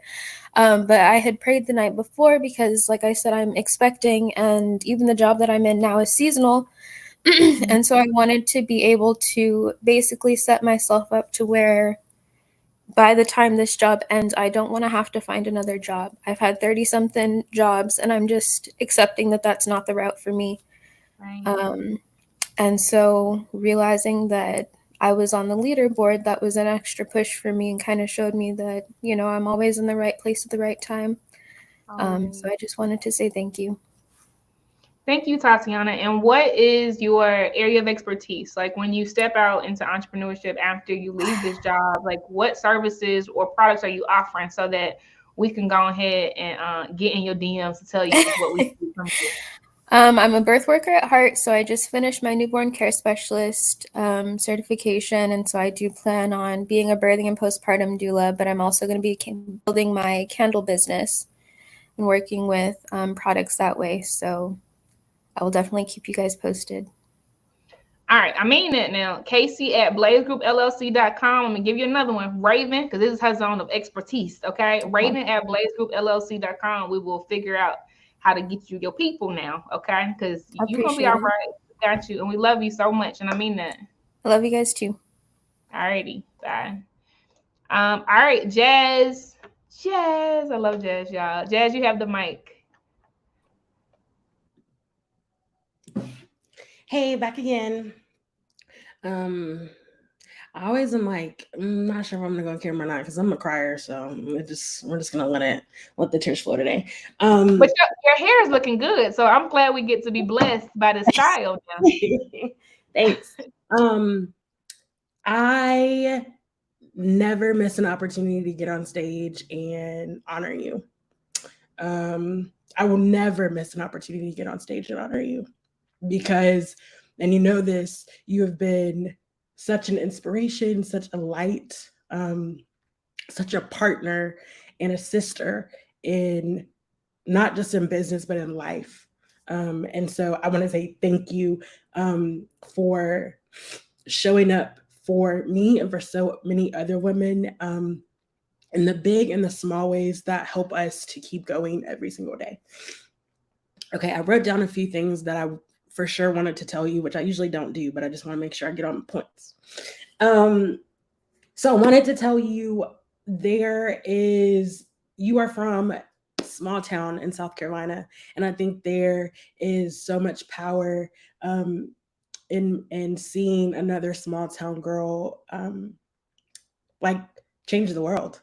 But I had prayed the night before because, like I said, I'm expecting, and even the job that I'm in now is seasonal. And so I wanted to be able to basically set myself up to where by the time this job ends, I don't want to have to find another job. I've had 30-something jobs, and I'm just accepting that that's not the route for me. Right. And so realizing that I was on the leaderboard, that was an extra push for me and kind of showed me that, you know, I'm always in the right place at the right time. So I just wanted to say thank you. Thank you, Tatiana. And what is your area of expertise? Like when you step out into entrepreneurship after you leave this job, like what services or products are you offering so that we can go ahead and get in your DMs to tell you what we do from you? I'm a birth worker at heart, so I just finished my newborn care specialist certification, and so I do plan on being a birthing and postpartum doula, but I'm also going to be building my candle business and working with products that way, so I will definitely keep you guys posted. All right, I mean it now. Casey at blazegroupllc.com. I'm going to give you another one. Raven, because this is her zone of expertise, okay? Raven at blazegroupllc.com. We will figure out how to get you your people now, okay? Because you're going to be all right. We got you, and we love you so much, and I mean that. I love you guys too. All righty, bye. All right, Jazz. Jazz, I love Jazz, y'all. Jazz, you have the mic. Hey, back again. I always am like, I'm not sure if I'm gonna go on camera or not because I'm a crier, so we're just gonna let the tears flow today. But your hair is looking good, so I'm glad we get to be blessed by this child now. Thanks. I never miss an opportunity to get on stage and honor you. I will never miss an opportunity to get on stage and honor you. Because, and you know this, you have been such an inspiration, such a light, such a partner and a sister in not just in business, but in life. And so I want to say thank you for showing up for me and for so many other women in the big and the small ways that help us to keep going every single day. Okay, I wrote down a few things that I for sure wanted to tell you, which I usually don't do, but I just want to make sure I get on the points. So I wanted to tell you you are from a small town in South Carolina, and I think there is so much power in seeing another small town girl like change the world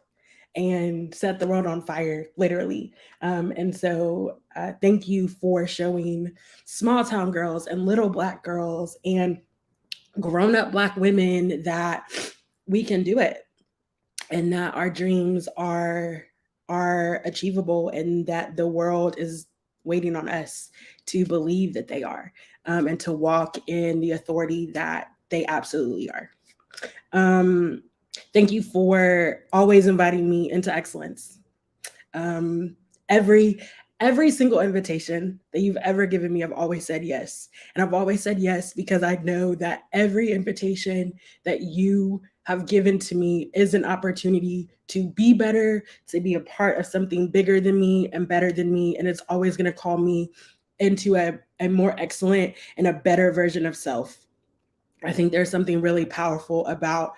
and set the world on fire, literally. And so thank you for showing small town girls and little Black girls and grown-up Black women that we can do it and that our dreams are achievable and that the world is waiting on us to believe that they are and to walk in the authority that they absolutely are. Thank you for always inviting me into excellence. Every single invitation that you've ever given me, I've always said yes. And I've always said yes because I know that every invitation that you have given to me is an opportunity to be better, to be a part of something bigger than me and better than me. And it's always going to call me into a more excellent and a better version of self. I think there's something really powerful about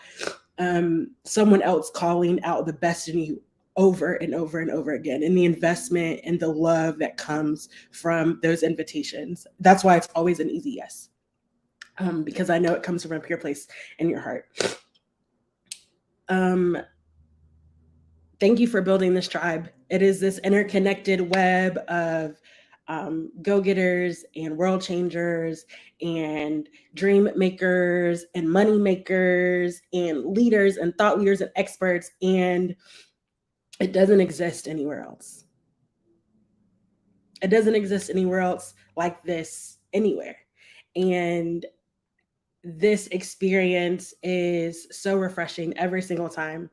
someone else calling out the best in you over and over and over again, and the investment and the love that comes from those invitations. That's why it's always an easy yes, because I know it comes from a pure place in your heart. Thank you for building this tribe. It is this interconnected web of go-getters and world changers and dream makers and money makers and leaders and thought leaders and experts, and it doesn't exist anywhere else. It doesn't exist anywhere else like this anywhere. And this experience is so refreshing every single time.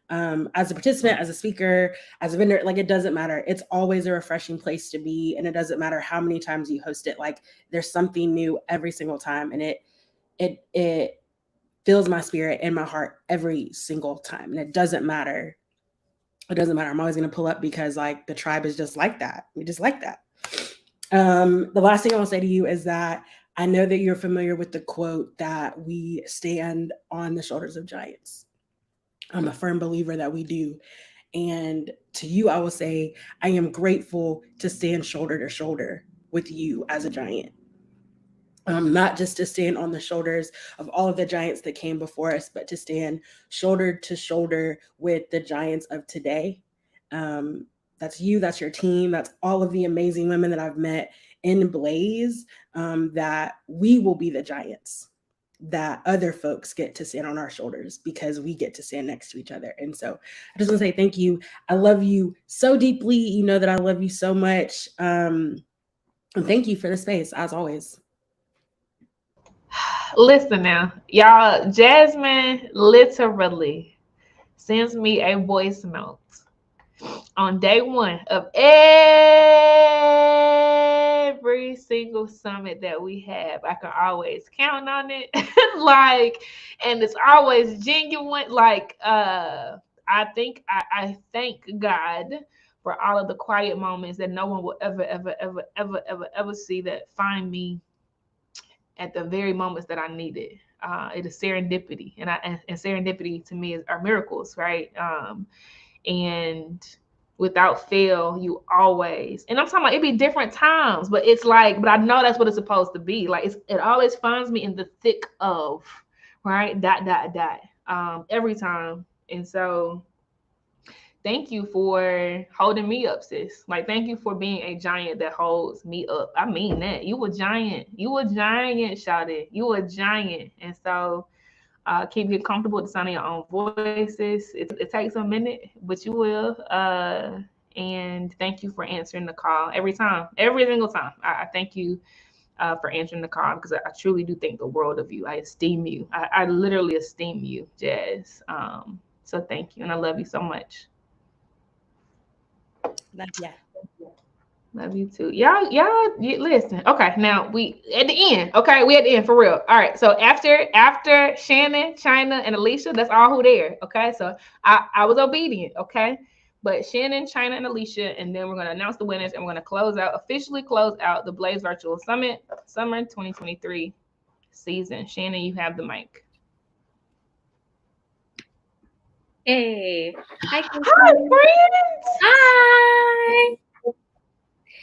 As a participant, as a speaker, as a vendor, like it doesn't matter. It's always a refreshing place to be. And it doesn't matter how many times you host it. Like there's something new every single time. And it fills my spirit and my heart every single time. And it doesn't matter. It doesn't matter. I'm always going to pull up because like the tribe is just like that. We just like that. The last thing I will say to you is that I know that you're familiar with the quote that we stand on the shoulders of giants. I'm a firm believer that we do. And to you, I will say, I am grateful to stand shoulder to shoulder with you as a giant. Not just to stand on the shoulders of all of the giants that came before us, but to stand shoulder to shoulder with the giants of today. That's you, that's your team, that's all of the amazing women that I've met in Blaze, that we will be the giants that other folks get to stand on our shoulders because we get to stand next to each other. And so I just want to say thank you. I love you so deeply. You know that I love you so much. And thank you for the space, as always. Listen now, y'all, Jasmine literally sends me a voice note on day one of every single summit that we have. I can always count on it. Like, and it's always genuine. Like, I thank God for all of the quiet moments that no one will ever see that find me at the very moments that I need it. It is serendipity, and serendipity to me are miracles, right? And without fail, you always, and I'm talking about it be different times, but it's like, but I know that's what it's supposed to be. Like it always finds me in the thick of, right? Every time. And so thank you for holding me up, sis. Like, thank you for being a giant that holds me up. I mean that. You a giant. You a giant, shawty. You a giant. And so keep getting comfortable with the sound of your own voices. It takes a minute, but you will. And thank you for answering the call every time, every single time. I thank you for answering the call because I truly do think the world of you. I esteem you. I literally esteem you, Jazz. So thank you. And I love you so much. Love ya. Love you too. Y'all listen. Okay, now we at the end. Okay, we at the end for real. All right. So after Shannon, China, and Alicia, that's all who there. Okay. So I was obedient. Okay. But Shannon, China, and Alicia, and then we're gonna announce the winners and we're gonna officially close out the Blaze Virtual Summit Summer 2023 season. Shannon, you have the mic. Hey. Hi, friends. Hi.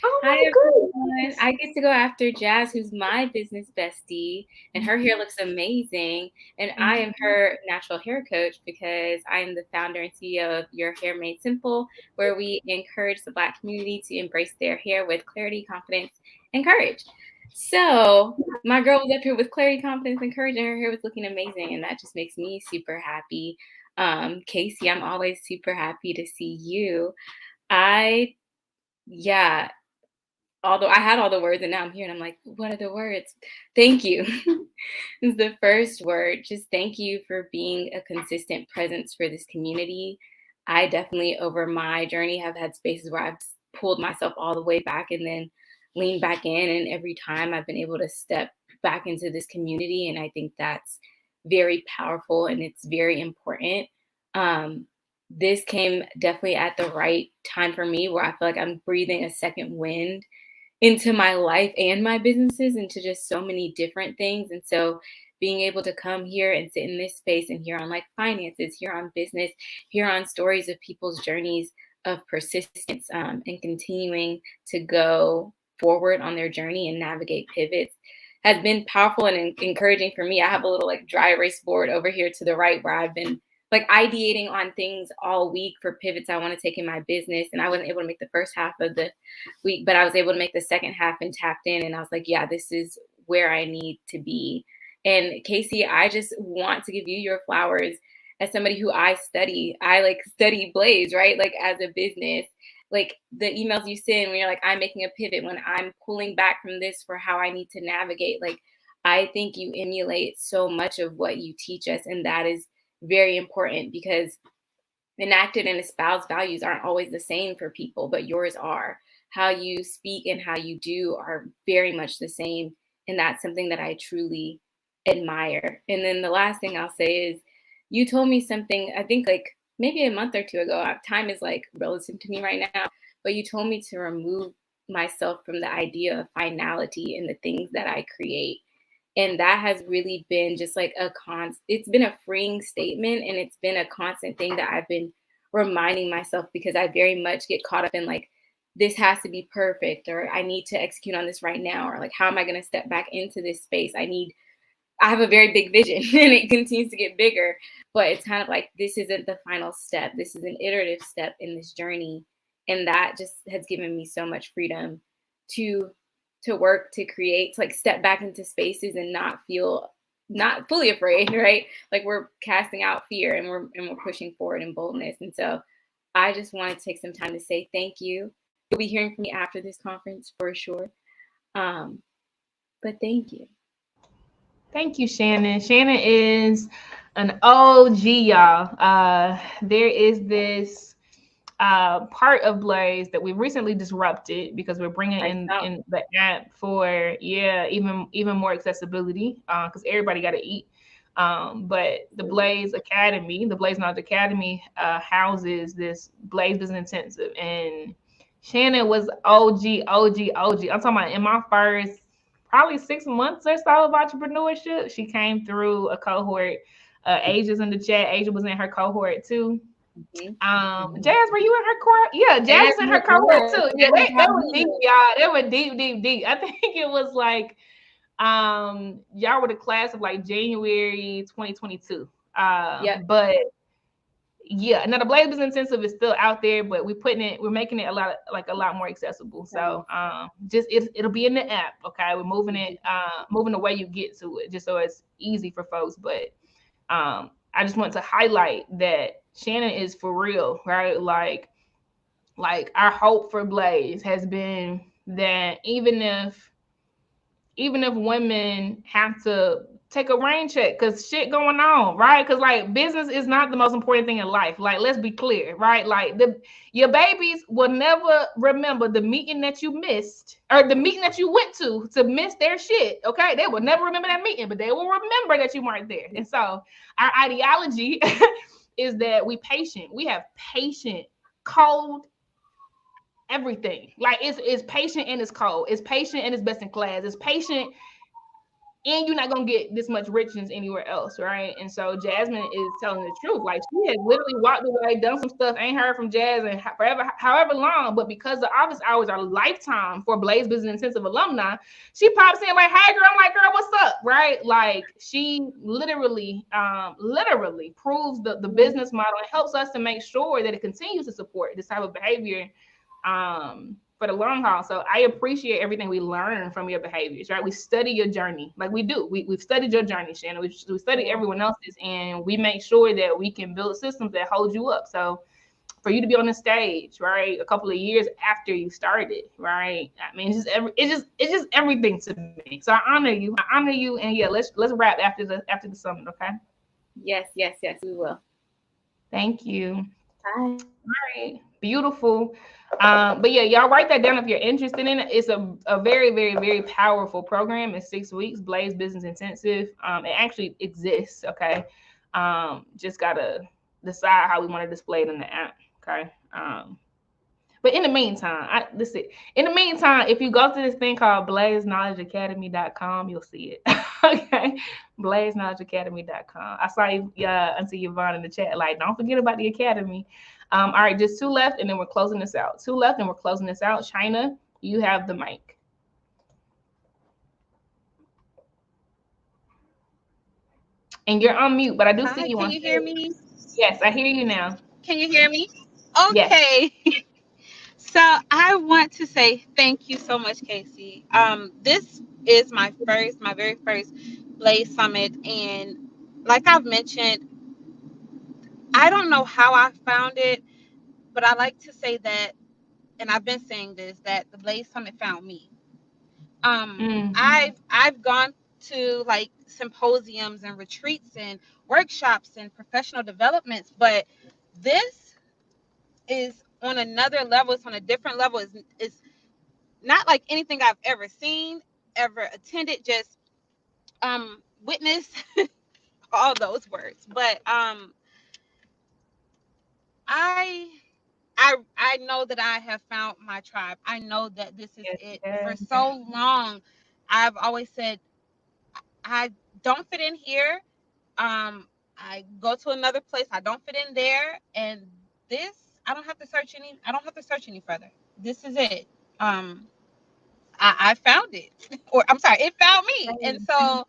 Oh Hi, everyone. I get to go after Jazz, who's my business bestie, and her hair looks amazing. And I am her natural hair coach because I am the founder and CEO of Your Hair Made Simple, where we encourage the Black community to embrace their hair with clarity, confidence, and courage. So my girl was up here with clarity, confidence, and courage, and her hair was looking amazing. And that just makes me super happy. Casey, I'm always super happy to see you. Although I had all the words and now I'm here and I'm like, what are the words? Thank you is the first word. Just thank you for being a consistent presence for this community. I definitely over my journey have had spaces where I've pulled myself all the way back and then leaned back in. And every time I've been able to step back into this community. And I think that's very powerful and it's very important. This came definitely at the right time for me where I feel like I'm breathing a second wind into my life and my businesses, into just so many different things. And so being able to come here and sit in this space and hear on like finances, hear on business, hear on stories of people's journeys of persistence and continuing to go forward on their journey and navigate pivots has been powerful and encouraging for me. I have a little like dry erase board over here to the right where I've been like ideating on things all week for pivots I want to take in my business. And I wasn't able to make the first half of the week, but I was able to make the second half and tapped in. And I was like, yeah, this is where I need to be. And Casey, I just want to give you your flowers as somebody who I study Blaze, right? Like as a business, like the emails you send when you're like, I'm making a pivot, when I'm pulling back from this for how I need to navigate. Like, I think you emulate so much of what you teach us. And that is very important because enacted and espoused values aren't always the same for people, but yours are. How you speak and how you do are very much the same. And that's something that I truly admire. And then the last thing I'll say is you told me something, I think like maybe a month or two ago, time is like relative to me right now, but you told me to remove myself from the idea of finality in the things that I create. And that has really been just like it's been a freeing statement. And it's been a constant thing that I've been reminding myself because I very much get caught up in like, this has to be perfect, or I need to execute on this right now. Or like, how am I going to step back into this space? I have a very big vision and it continues to get bigger, but it's kind of like, this isn't the final step. This is an iterative step in this journey. And that just has given me so much freedom to to work, to create, to like step back into spaces and not feel not fully afraid, right? Like we're casting out fear and we're pushing forward in boldness. And so I just wanted to take some time to say thank you. You'll be hearing from me after this conference for sure. But thank you. Thank you, Shannon. Shannon is an OG, y'all. There is this part of Blaze that we recently disrupted because we're bringing in the app for even more accessibility because everybody got to eat. But the Blaze Academy, the Blaze Knowledge Academy, houses this Blaze Business Intensive, and Shannon was OG. I'm talking about in my first probably 6 months or so of entrepreneurship. She came through a cohort. Asia's in the chat. Asia was in her cohort too. Mm-hmm. Jazz, were you in her cohort? Yeah, Jazz was in her cohort too. Yeah, they were deep, y'all. They were deep. I think it was like y'all were the class of like January 2022. But yeah, now the Blaze Business Intensive is still out there, but we're making it a lot more accessible. So it'll be in the app. Okay, we're moving the way you get to it, just so it's easy for folks. But I just want to highlight that Shannon is for real, right? Like our hope for Blaze has been that even if women have to take a rain check because shit going on, right? Because like business is not the most important thing in life. Like, let's be clear, right? Like your babies will never remember the meeting that you missed or the meeting that you went to miss their shit. Okay, they will never remember that meeting, but they will remember that you weren't there. And so our ideology is that we have patient, cold everything. Like it's patient and it's cold. It's patient and it's best in class. It's patient and you're not gonna get this much richness anywhere else, right? And so Jasmine is telling the truth. Like she has literally walked away, done some stuff, ain't heard from Jazz in however long, but because the office hours are lifetime for Blaze Business Intensive alumni, she pops in like, "Hey, girl," I'm like, "Girl, what's up?" Right? Like she literally proves the business model and helps us to make sure that it continues to support this type of behavior for the long haul. So I appreciate everything we learn from your behaviors, right? We study your journey like we do. We've studied your journey, Shannon. We've studied everyone else's, and we make sure that we can build systems that hold you up. So for you to be on the stage, right, a couple of years after you started, right? I mean, it's just everything to me. So I honor you, and yeah, let's wrap after the summit, okay? Yes, we will. Thank you. Bye. All right, beautiful. But yeah, y'all write that down if you're interested in it. It's a very, very, very powerful program. It's 6 weeks, Blaze Business Intensive. It actually exists, okay? Just gotta decide how we want to display it in the app, okay? But in the meantime, if you go to this thing called blazeknowledgeacademy.com, you'll see it. Okay. blazeknowledgeacademy.com. I saw Auntie Yvonne in the chat. Like, don't forget about the academy. All right, just 2 left, and then we're closing this out. 2 left, and we're closing this out. China, you have the mic. And you're on mute, but I do see you on. Can you hear me? Yes, I hear you now. Can you hear me? Okay. Yes. So I want to say thank you so much, Casey. This is my very first Blaze Summit, and like I've mentioned, I don't know how I found it, but I like to say that, and I've been saying this, that the Blaze Summit found me. I've gone to like symposiums and retreats and workshops and professional developments, but this is on another level. It's on a different level. It's not like anything I've ever seen, ever attended, just witnessed, all those words. But I know that I have found my tribe. I know that this is it. For so long, I've always said, I don't fit in here. I go to another place. I don't fit in there. And this, I don't have to search any further. This is it. I found it. Or I'm sorry, it found me. And so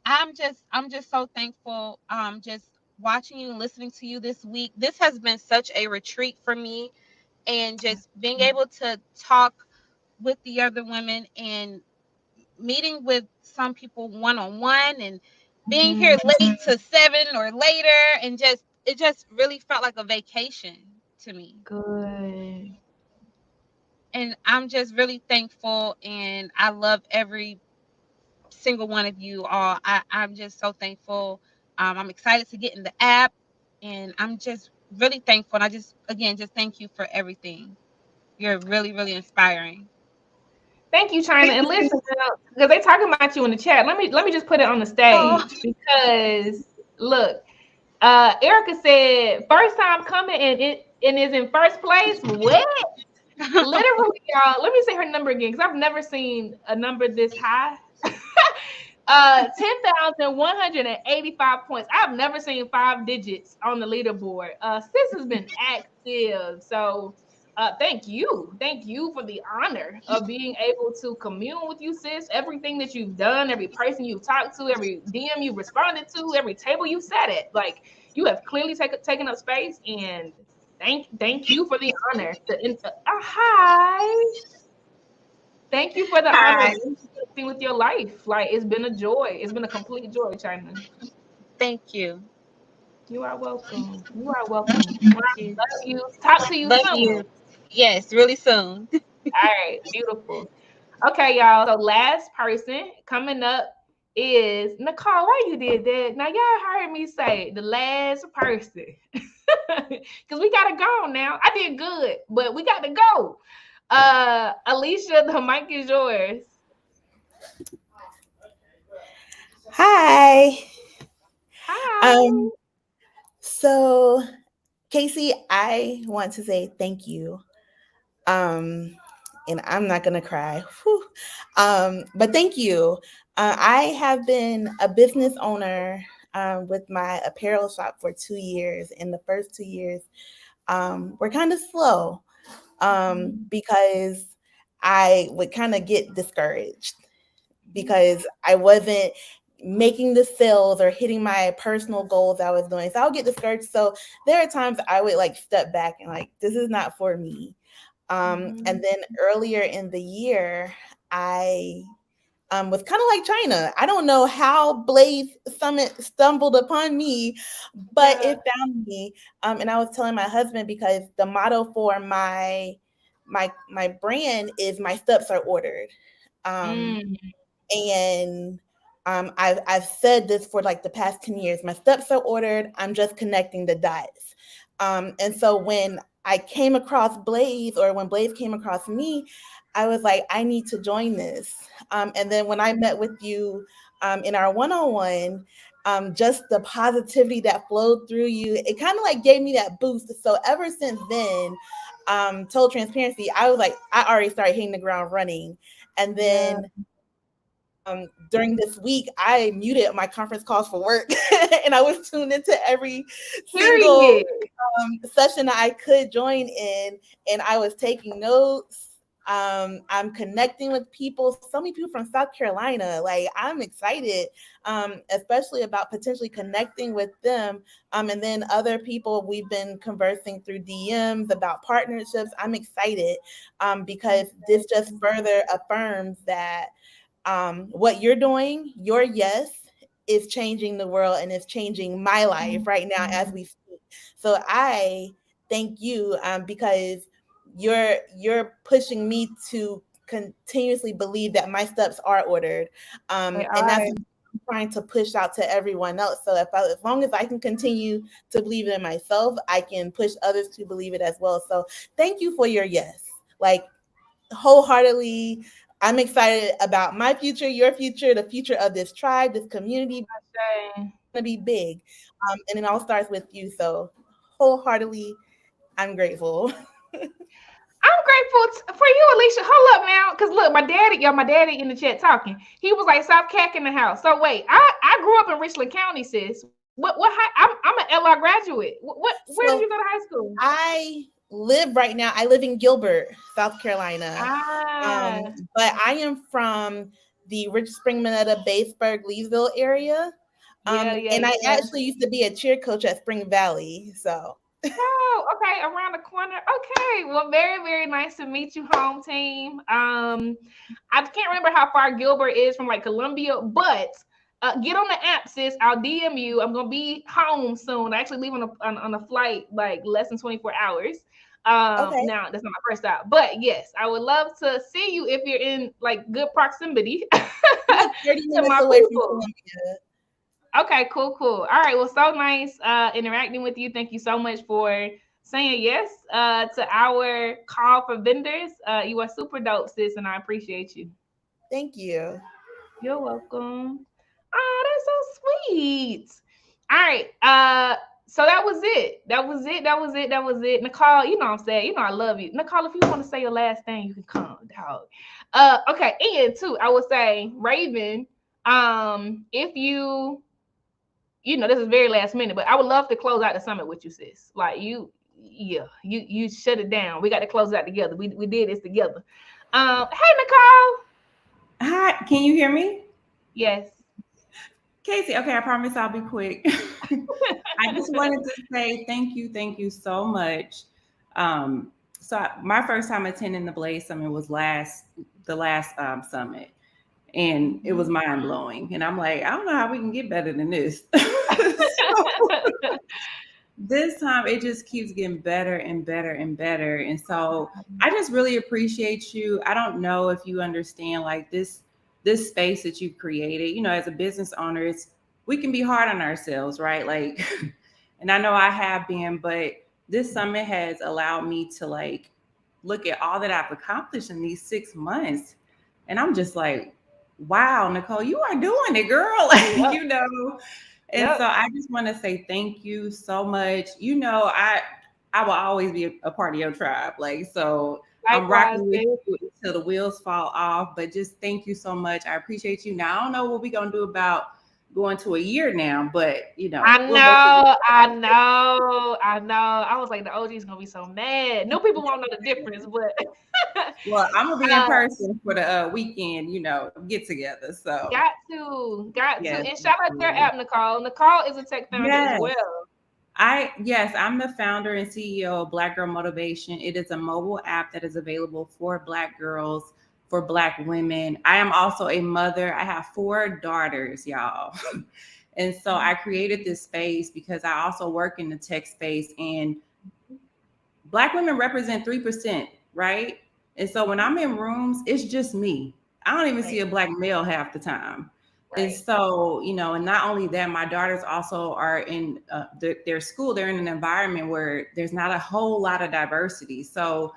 I'm just so thankful. Just watching you and listening to you this week. This has been such a retreat for me. And just being able to talk with the other women and meeting with some people one-on-one and being here late to 7 or later, and it just really felt like a vacation to me. Good. And I'm just really thankful, and I love every single one of you all. I'm just so thankful. I'm excited to get in the app, and I'm just really thankful. And I just thank you for everything. You're really, really inspiring. Thank you, China. And listen, because they talking about you in the chat. Let me just put it on the stage because look, Erica said first time coming and is in first place. What? Literally, y'all. Let me say her number again because I've never seen a number this high. 10,185 points. I've never seen 5 digits on the leaderboard. Sis has been active. So thank you for the honor of being able to commune with you, sis. Everything that you've done, every person you've talked to, every DM you've responded to, every table you sat at, like you have clearly taken up space. And thank you for the honor. Hi. Thank you for the honor with your life. Like it's been a joy. It's been a complete joy, China. Thank you. You are welcome. You are welcome. Love you. Talk to you soon. Yes, really soon. All right, beautiful. Okay, y'all. So last person coming up is Nicole. Why you did that? Now y'all heard me say the last person. Because we gotta go now. I did good, but we got to go. Alicia, the mic is yours. Hi. Hi. So Casey, I want to say thank you. And I'm not gonna cry. But thank you. I have been a business owner with my apparel shop for 2 years. In the first 2 years, we're kind of slow because I would kind of get discouraged because I wasn't making the sales or hitting my personal goals I was doing. So I would get discouraged. So there are times I would like step back and like, this is not for me. And then earlier in the year, I was kind of like China. I don't know how Blaze Summit stumbled upon me, but it found me. And I was telling my husband because the motto for my brand is my steps are ordered. And I've said this for like the past 10 years. My steps are ordered. I'm just connecting the dots. And so when I came across Blaze, or when Blaze came across me, I was like, I need to join this. And then when I met with you in our one-on-one, just the positivity that flowed through you, it kind of like gave me that boost. So ever since then, total transparency, I was like, I already started hitting the ground running. And then during this week, I muted my conference calls for work and I was tuned into every single session that I could join in, and I was taking notes. I'm connecting with people, so many people from South Carolina. Like I'm excited, especially about potentially connecting with them. And then other people we've been conversing through DMs about partnerships. I'm excited because this just further affirms that what you're doing, your yes, is changing the world and is changing my life right now as we speak. So I thank you because you're pushing me to continuously believe that my steps are ordered, and that's what I'm trying to push out to everyone else. So as long as I can continue to believe it in myself, I can push others to believe it as well. So thank you for your yes, like wholeheartedly. I'm excited about my future, your future, the future of this tribe, this community. It's going to be big. And it all starts with you. So wholeheartedly, I'm grateful. I'm grateful for you, Alicia. Hold up now, because look, my daddy in the chat talking. He was like, "Stop cacking the house." So wait, I grew up in Richland County, sis. I'm an LR graduate. Where did you go to high school? I live in Gilbert, South Carolina. But I am from the Rich Spring, Minetta, Batesburg, Leesville area. And I actually used to be a cheer coach at Spring Valley. So Oh, okay, around the corner. Okay, well, very, very nice to meet you, home team. I can't remember how far Gilbert is from like Columbia, but get on the app, sis. I'll DM you. I'm gonna be home soon. I actually leave on a flight like less than 24 hours. Okay. Now that's not my first stop, but yes, I would love to see you if you're in like good proximity 30 to minutes my away from people. Columbia. Okay, cool. All right. Well, so nice interacting with you. Thank you so much for saying yes to our call for vendors. You are super dope, sis, and I appreciate you. Thank you. You're welcome. Oh, that's so sweet. All right. So that was it. That was it. Nicole, you know what I'm saying. You know I love you. Nicole, if you want to say your last thing, you can come, dog. Okay, and too, I would say, Raven, if you know, this is very last minute, but I would love to close out the summit with you, sis. Like you shut it down. We got to close it out together. We did this together. Hey, Nicole. Hi, can you hear me? Yes. Casey, okay, I promise I'll be quick. I just wanted to say thank you so much. My first time attending the Blaze Summit was the last summit, and it was mind blowing. And I'm like, I don't know how we can get better than this. This time it just keeps getting better and better and better. And so I just really appreciate you. I don't know if you understand like this space that you've created. You know, as a business owner, we can be hard on ourselves, right? Like, and I know I have been, but this summit has allowed me to like look at all that I've accomplished in these 6 months. And I'm just like, wow, Nicole, you are doing it, girl. Yep. You know. And Yep. so I just want to say thank you so much. You know, I will always be a part of your tribe. Like, so I'm rocking with you until the wheels fall off. But just thank you so much. I appreciate you. Now, I don't know what we're going to do about going to a year now, but, you know. I know. I was like, the OG is going to be so mad. New people won't know the difference, but. Well, I'm going to be in person for the weekend, you know, get together. So. Got to. Yes, And shout out their app, Nicole. Nicole is a tech founder as well. I'm the founder and CEO of Black Girl Motivation. It is a mobile app that is available for Black girls, for Black women. I am also a mother. I have 4 daughters, y'all. And so I created this space because I also work in the tech space, and Black women represent 3%, right? And so when I'm in rooms, it's just me. I don't even see a Black male half the time. Right. And so, you know, and not only that, my daughters also are in their school. They're in an environment where there's not a whole lot of diversity. So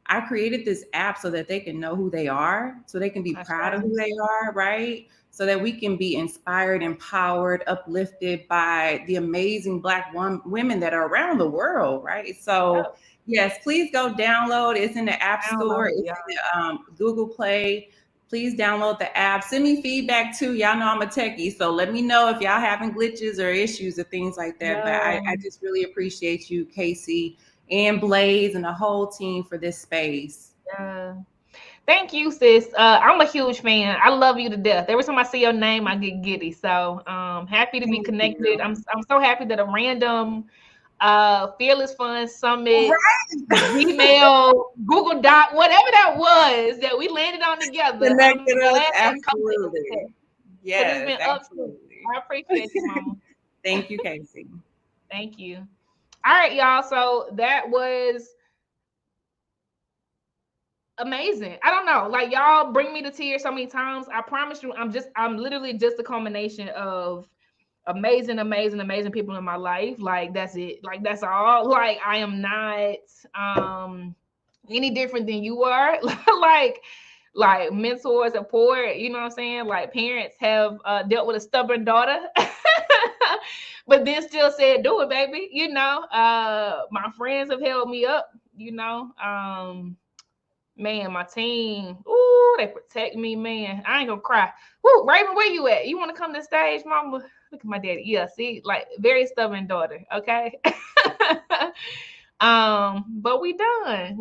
I created this app so that they can know who they are, so they can be proud of who they are, right? So that we can be inspired, empowered, uplifted by the amazing Black women that are around the world, right? So yes, please go download. It's in the App Store. It's in the Google Play. Please download the app. Send me feedback too. Y'all know I'm a techie, so let me know if y'all having glitches or issues or things like that. But I just really appreciate you, Casey, and Blaze, and the whole team for this space. Thank you, sis. I'm a huge fan. I love you to death. Every time I see your name, I get giddy. So happy to be connected. I'm so happy that a random Fearless Fun Summit, Gmail, Google Doc, whatever that was, that we landed on together. Connected us, absolutely. Yes, absolutely. I appreciate you, Mama. Thank you, Casey. Thank you. All right, y'all. So that was amazing. I don't know, like y'all bring me to tears so many times. I promise you, I'm literally just a combination of amazing people in my life. Like that's it. Like that's all. Like I am not any different than you are. like mentor, support, you know what I'm saying? Like parents have dealt with a stubborn daughter, but then still said, do it, baby. You know, my friends have held me up, you know. Man, my team, ooh, they protect me, man. I ain't gonna cry. Woo, Raven, where you at? You want to come to the stage, Mama? Look at my daddy. Yeah, see, like very stubborn daughter. Okay. But we done.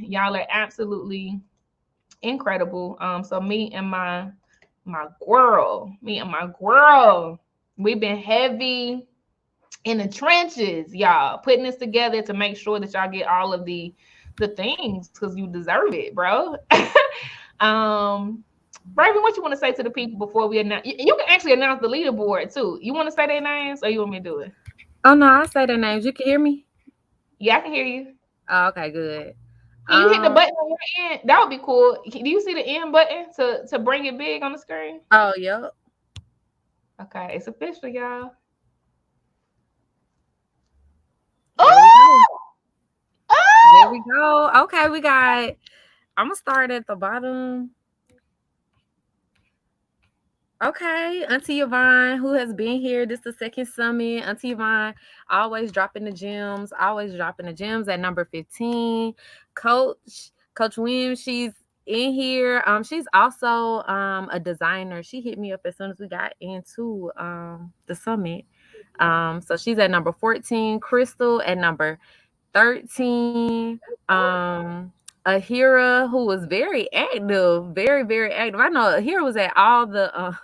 Y'all are absolutely incredible. So me and my girl, we've been heavy in the trenches, y'all, putting this together to make sure that y'all get all of the things because you deserve it, bro. Raven, what you want to say to the people before we announce? You can actually announce the leaderboard too. You want to say their names or you want me to do it? Oh no, I say their names. You can hear me? Yeah, I can hear you. Oh, okay, good. Can you hit the button on your end? That would be cool. Do you see the end button to bring it big on the screen? Oh, yep. Okay, it's official, y'all. There we go. Okay, we got. I'm gonna start at the bottom. Okay, Auntie Yvonne, who has been here. This is the second summit. Auntie Yvonne, always dropping the gems. At number 15. Coach Wim, she's in here. She's also a designer. She hit me up as soon as we got into the summit. So she's at number 14. Crystal at number 13. Ahira, who was very active, very, very active. I know Ahira was at all the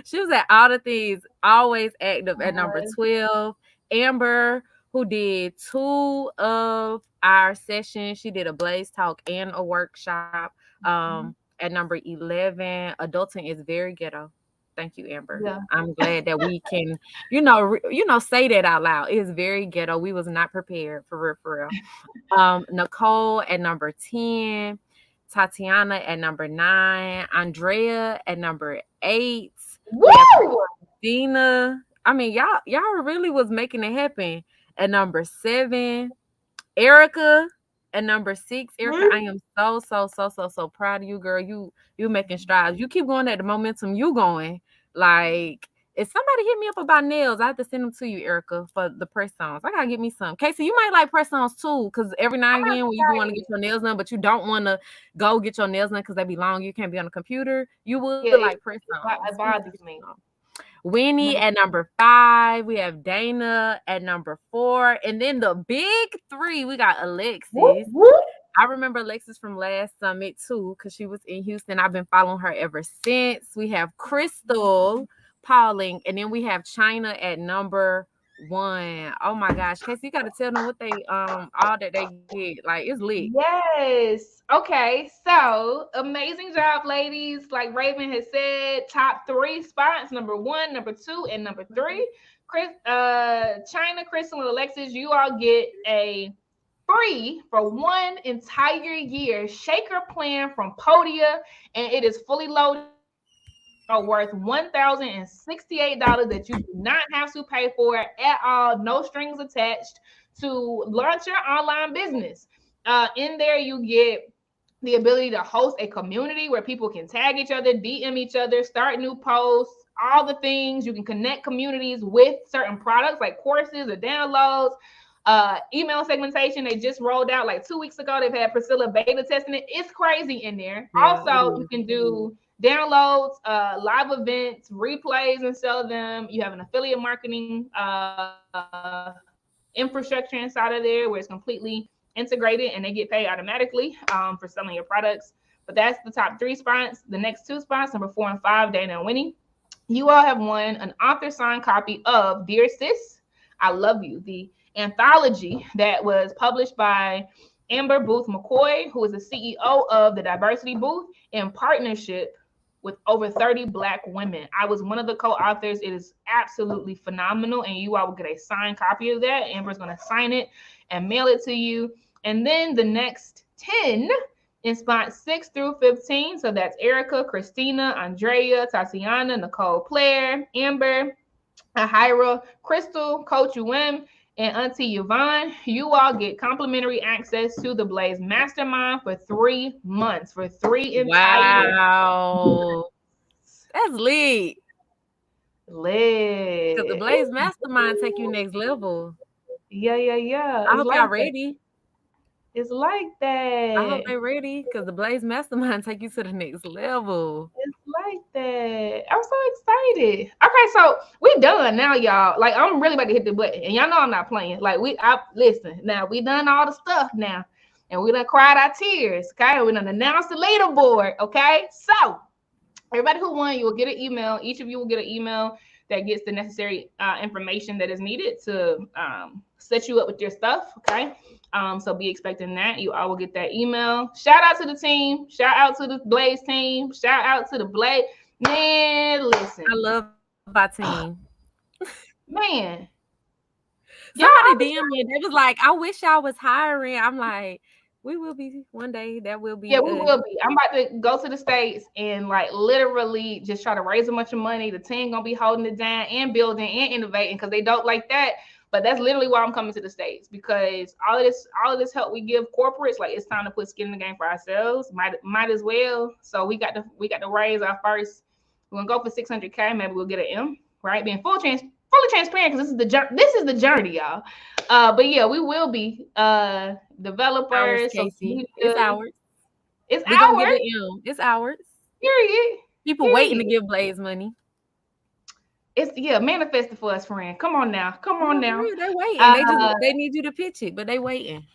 she was at all the things, always active at number 12. Amber, who did 2 of our sessions. She did a Blaze Talk and a workshop. At number 11. Adulting is very ghetto. Thank you, Amber. Yeah. I'm glad that we can, say that out loud. It's very ghetto. We was not prepared for real. Nicole at number 10. Tatiana at number 9. Andrea at number 8. Woo! Dina. I mean, y'all really was making it happen. At number 7. Erica at number 6. Erica, I am so proud of you, girl. You making strides. You keep going at the momentum you going. Like, if somebody hit me up about nails, I have to send them to you, Erica, for the press-ons. I gotta get me some. Casey, you might like press-ons too, because every now and again when you want to get your nails done, but you don't want to go get your nails done because they be long, you can't be on the computer. You would like press-ons. It bothers me. Winnie at number 5. We have Dana at number 4. And then the big 3, we got Alexis. I remember Alexis from last summit too, because she was in Houston. I've been following her ever since. We have Crystal, Pauling, and then we have China at number 1. Oh my gosh, Casey, you gotta tell them what they all that they get. Like, it's lit. Yes. Okay. So amazing job, ladies. Like Raven has said, top 3 spots: number 1, number 2, and number 3. China, Crystal, and Alexis, you all get a free for 1 entire year shaker plan from Podia, and it is fully loaded. Worth $1,068 that you do not have to pay for at all, no strings attached, to launch your online business. In there, you get the ability to host a community where people can tag each other, DM each other, start new posts, all the things. You can connect communities with certain products like courses or downloads. Email segmentation, they just rolled out like 2 weeks ago. They've had Priscilla beta testing it. It's crazy in there. Yeah, also, you can do downloads, live events, replays, and sell them. You have an affiliate marketing infrastructure inside of there where it's completely integrated and they get paid automatically for selling your products. But that's the top 3 spots. The next 2 spots, number 4 and 5, Dana and Winnie, you all have won an author signed copy of Dear Sis, I Love You, the anthology that was published by Amber Booth McCoy, who is the CEO of the Diversity Booth, in partnership with over 30 Black women. I was one of the co-authors. It is absolutely phenomenal, and you all will get a signed copy of that. Amber's going to sign it and mail it to you. And then the next 10 in spots 6 through 15. So that's Erica, Christina, Andrea, Tatiana, Nicole, Claire, Amber, Ahira, Crystal, Coach UM, and Auntie Yvonne. You all get complimentary access to the Blaze Mastermind for 3 months, for 3 entire months. Wow. That's lit. Lit. Because the Blaze Mastermind take you next level. Yeah. I hope y'all ready. It's like that. I hope they're ready because the Blaze Mastermind take you to the next level. It's like that. I'm so excited. Okay, so we done now, y'all. Like, I'm really about to hit the button, and y'all know I'm not playing. Like, listen. Now we done all the stuff now, and we done cried our tears. Okay, we done announced the leaderboard. Okay, so everybody who won, you will get an email. Each of you will get an email that gets the necessary information that is needed to set you up with your stuff. Okay. So be expecting that. You all will get that email. Shout out to the team. Shout out to the Blaze team. Shout out to the Blaze. Man, listen. I love my team. Man. Somebody DM me. They was like, I wish I was hiring. I'm like, we will be one day. That will be. Yeah, we will be. I'm about to go to the States and like literally just try to raise a bunch of money. The team gonna be holding it down and building and innovating because they don't like that. But that's literally why I'm coming to the States, because all of this help we give corporates, like it's time to put skin in the game for ourselves. Might as well. So we got to raise our first. We're gonna go for 600K. Maybe we'll get an M. Right, being fully transparent, because this is the journey, y'all. But yeah, we will be developers. It's ours. It's we ours. Get an M. It's ours. Period. People waiting to give Blaze money. It's manifest it for us, friend. Come on now. They waiting. They need you to pitch it, but they waiting.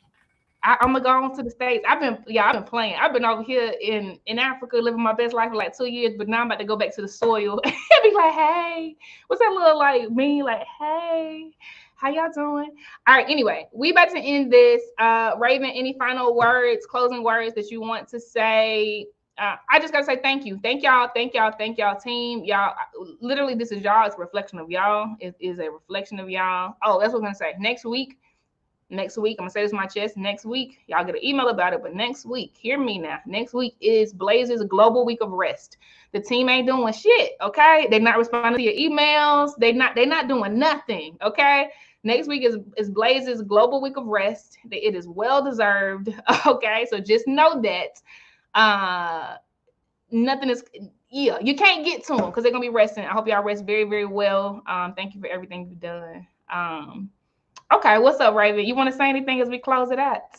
I'm gonna go on to the States. I've been playing. I've been over here in Africa living my best life for like 2 years, but now I'm about to go back to the soil and be like, hey, what's that little like me? Like, hey, how y'all doing? All right, anyway, we about to end this. Raven, any final words, closing words that you want to say? I just gotta say thank you. Thank y'all, team. Y'all, literally, this is y'all. It's a reflection of y'all. It is a reflection of y'all. Oh, that's what I'm gonna say. Next week, I'm gonna say this in my chest. Next week, y'all get an email about it. But next week, hear me now. Next week is Blaze's Global Week of Rest. The team ain't doing shit. Okay, they're not responding to your emails. They're not doing nothing. Okay. Next week is Blaze's Global Week of Rest. It is well deserved. Okay, so just know that. Nothing is, you can't get to them because they're gonna be resting. I hope y'all rest very, very well. Thank you for everything you've done. Okay, what's up, Raven? You want to say anything as we close it out? I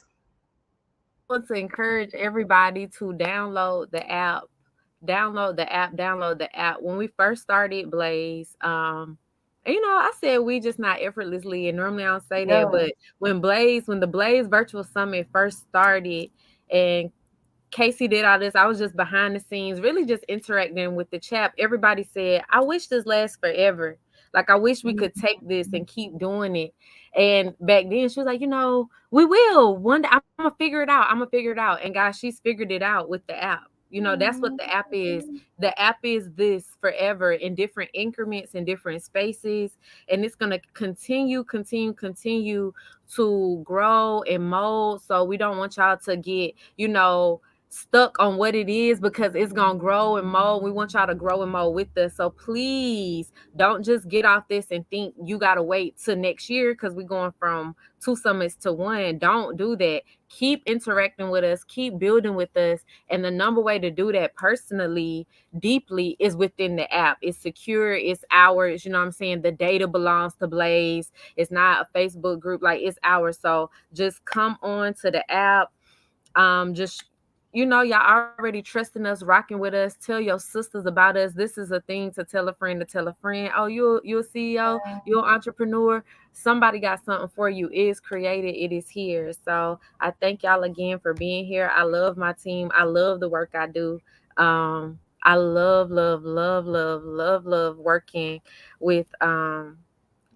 want to encourage everybody to download the app. Download the app. When we first started Blaze, I said we just not effortlessly, and normally I don't say that, but when the Blaze Virtual Summit first started and Casey did all this, I was just behind the scenes, really just interacting with the chat. Everybody said, I wish this lasts forever. Like, I wish we could take this and keep doing it. And back then she was like, we will. One day I'm going to figure it out. And guys, she's figured it out with the app. That's what the app is. The app is this forever in different increments, in different spaces. And it's going to continue to grow and mold. So we don't want y'all to get, stuck on what it is, because it's going to grow and mold. We want y'all to grow and mold with us. So please don't just get off this and think you got to wait till next year because we're going from 2 summits to 1. Don't do that. Keep interacting with us, keep building with us. And the number way to do that personally, deeply, is within the app. It's secure, it's ours. You know what I'm saying? The data belongs to Blaze. It's not a Facebook group, like it's ours. So just come on to the app. Y'all already trusting us, rocking with us. Tell your sisters about us. This is a thing to tell a friend to tell a friend. Oh, you're a CEO, you're an entrepreneur. Somebody got something for you. It is created. It is here. So I thank y'all again for being here. I love my team. I love the work I do. I love working with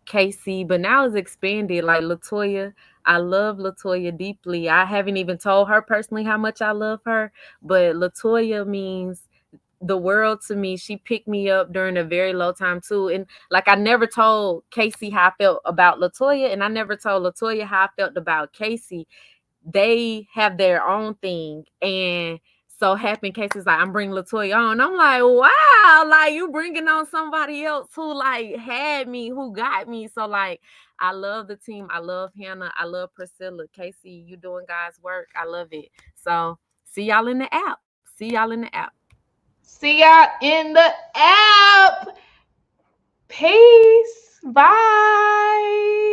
Casey, but now it's expanded. Like Latoya, I love Latoya deeply. I haven't even told her personally how much I love her, but Latoya means the world to me. She picked me up during a very low time too. And like, I never told Casey how I felt about Latoya, and I never told Latoya how I felt about Casey. They have their own thing, and so happened Casey's like, I'm bringing Latoya on. I'm like, wow, like you bringing on somebody else who like had me, who got me. So like, I love the team. I love Hannah. I love Priscilla. Casey, you doing God's work. I love it. So see y'all in the app. See y'all in the app. See y'all in the app. Peace. Bye.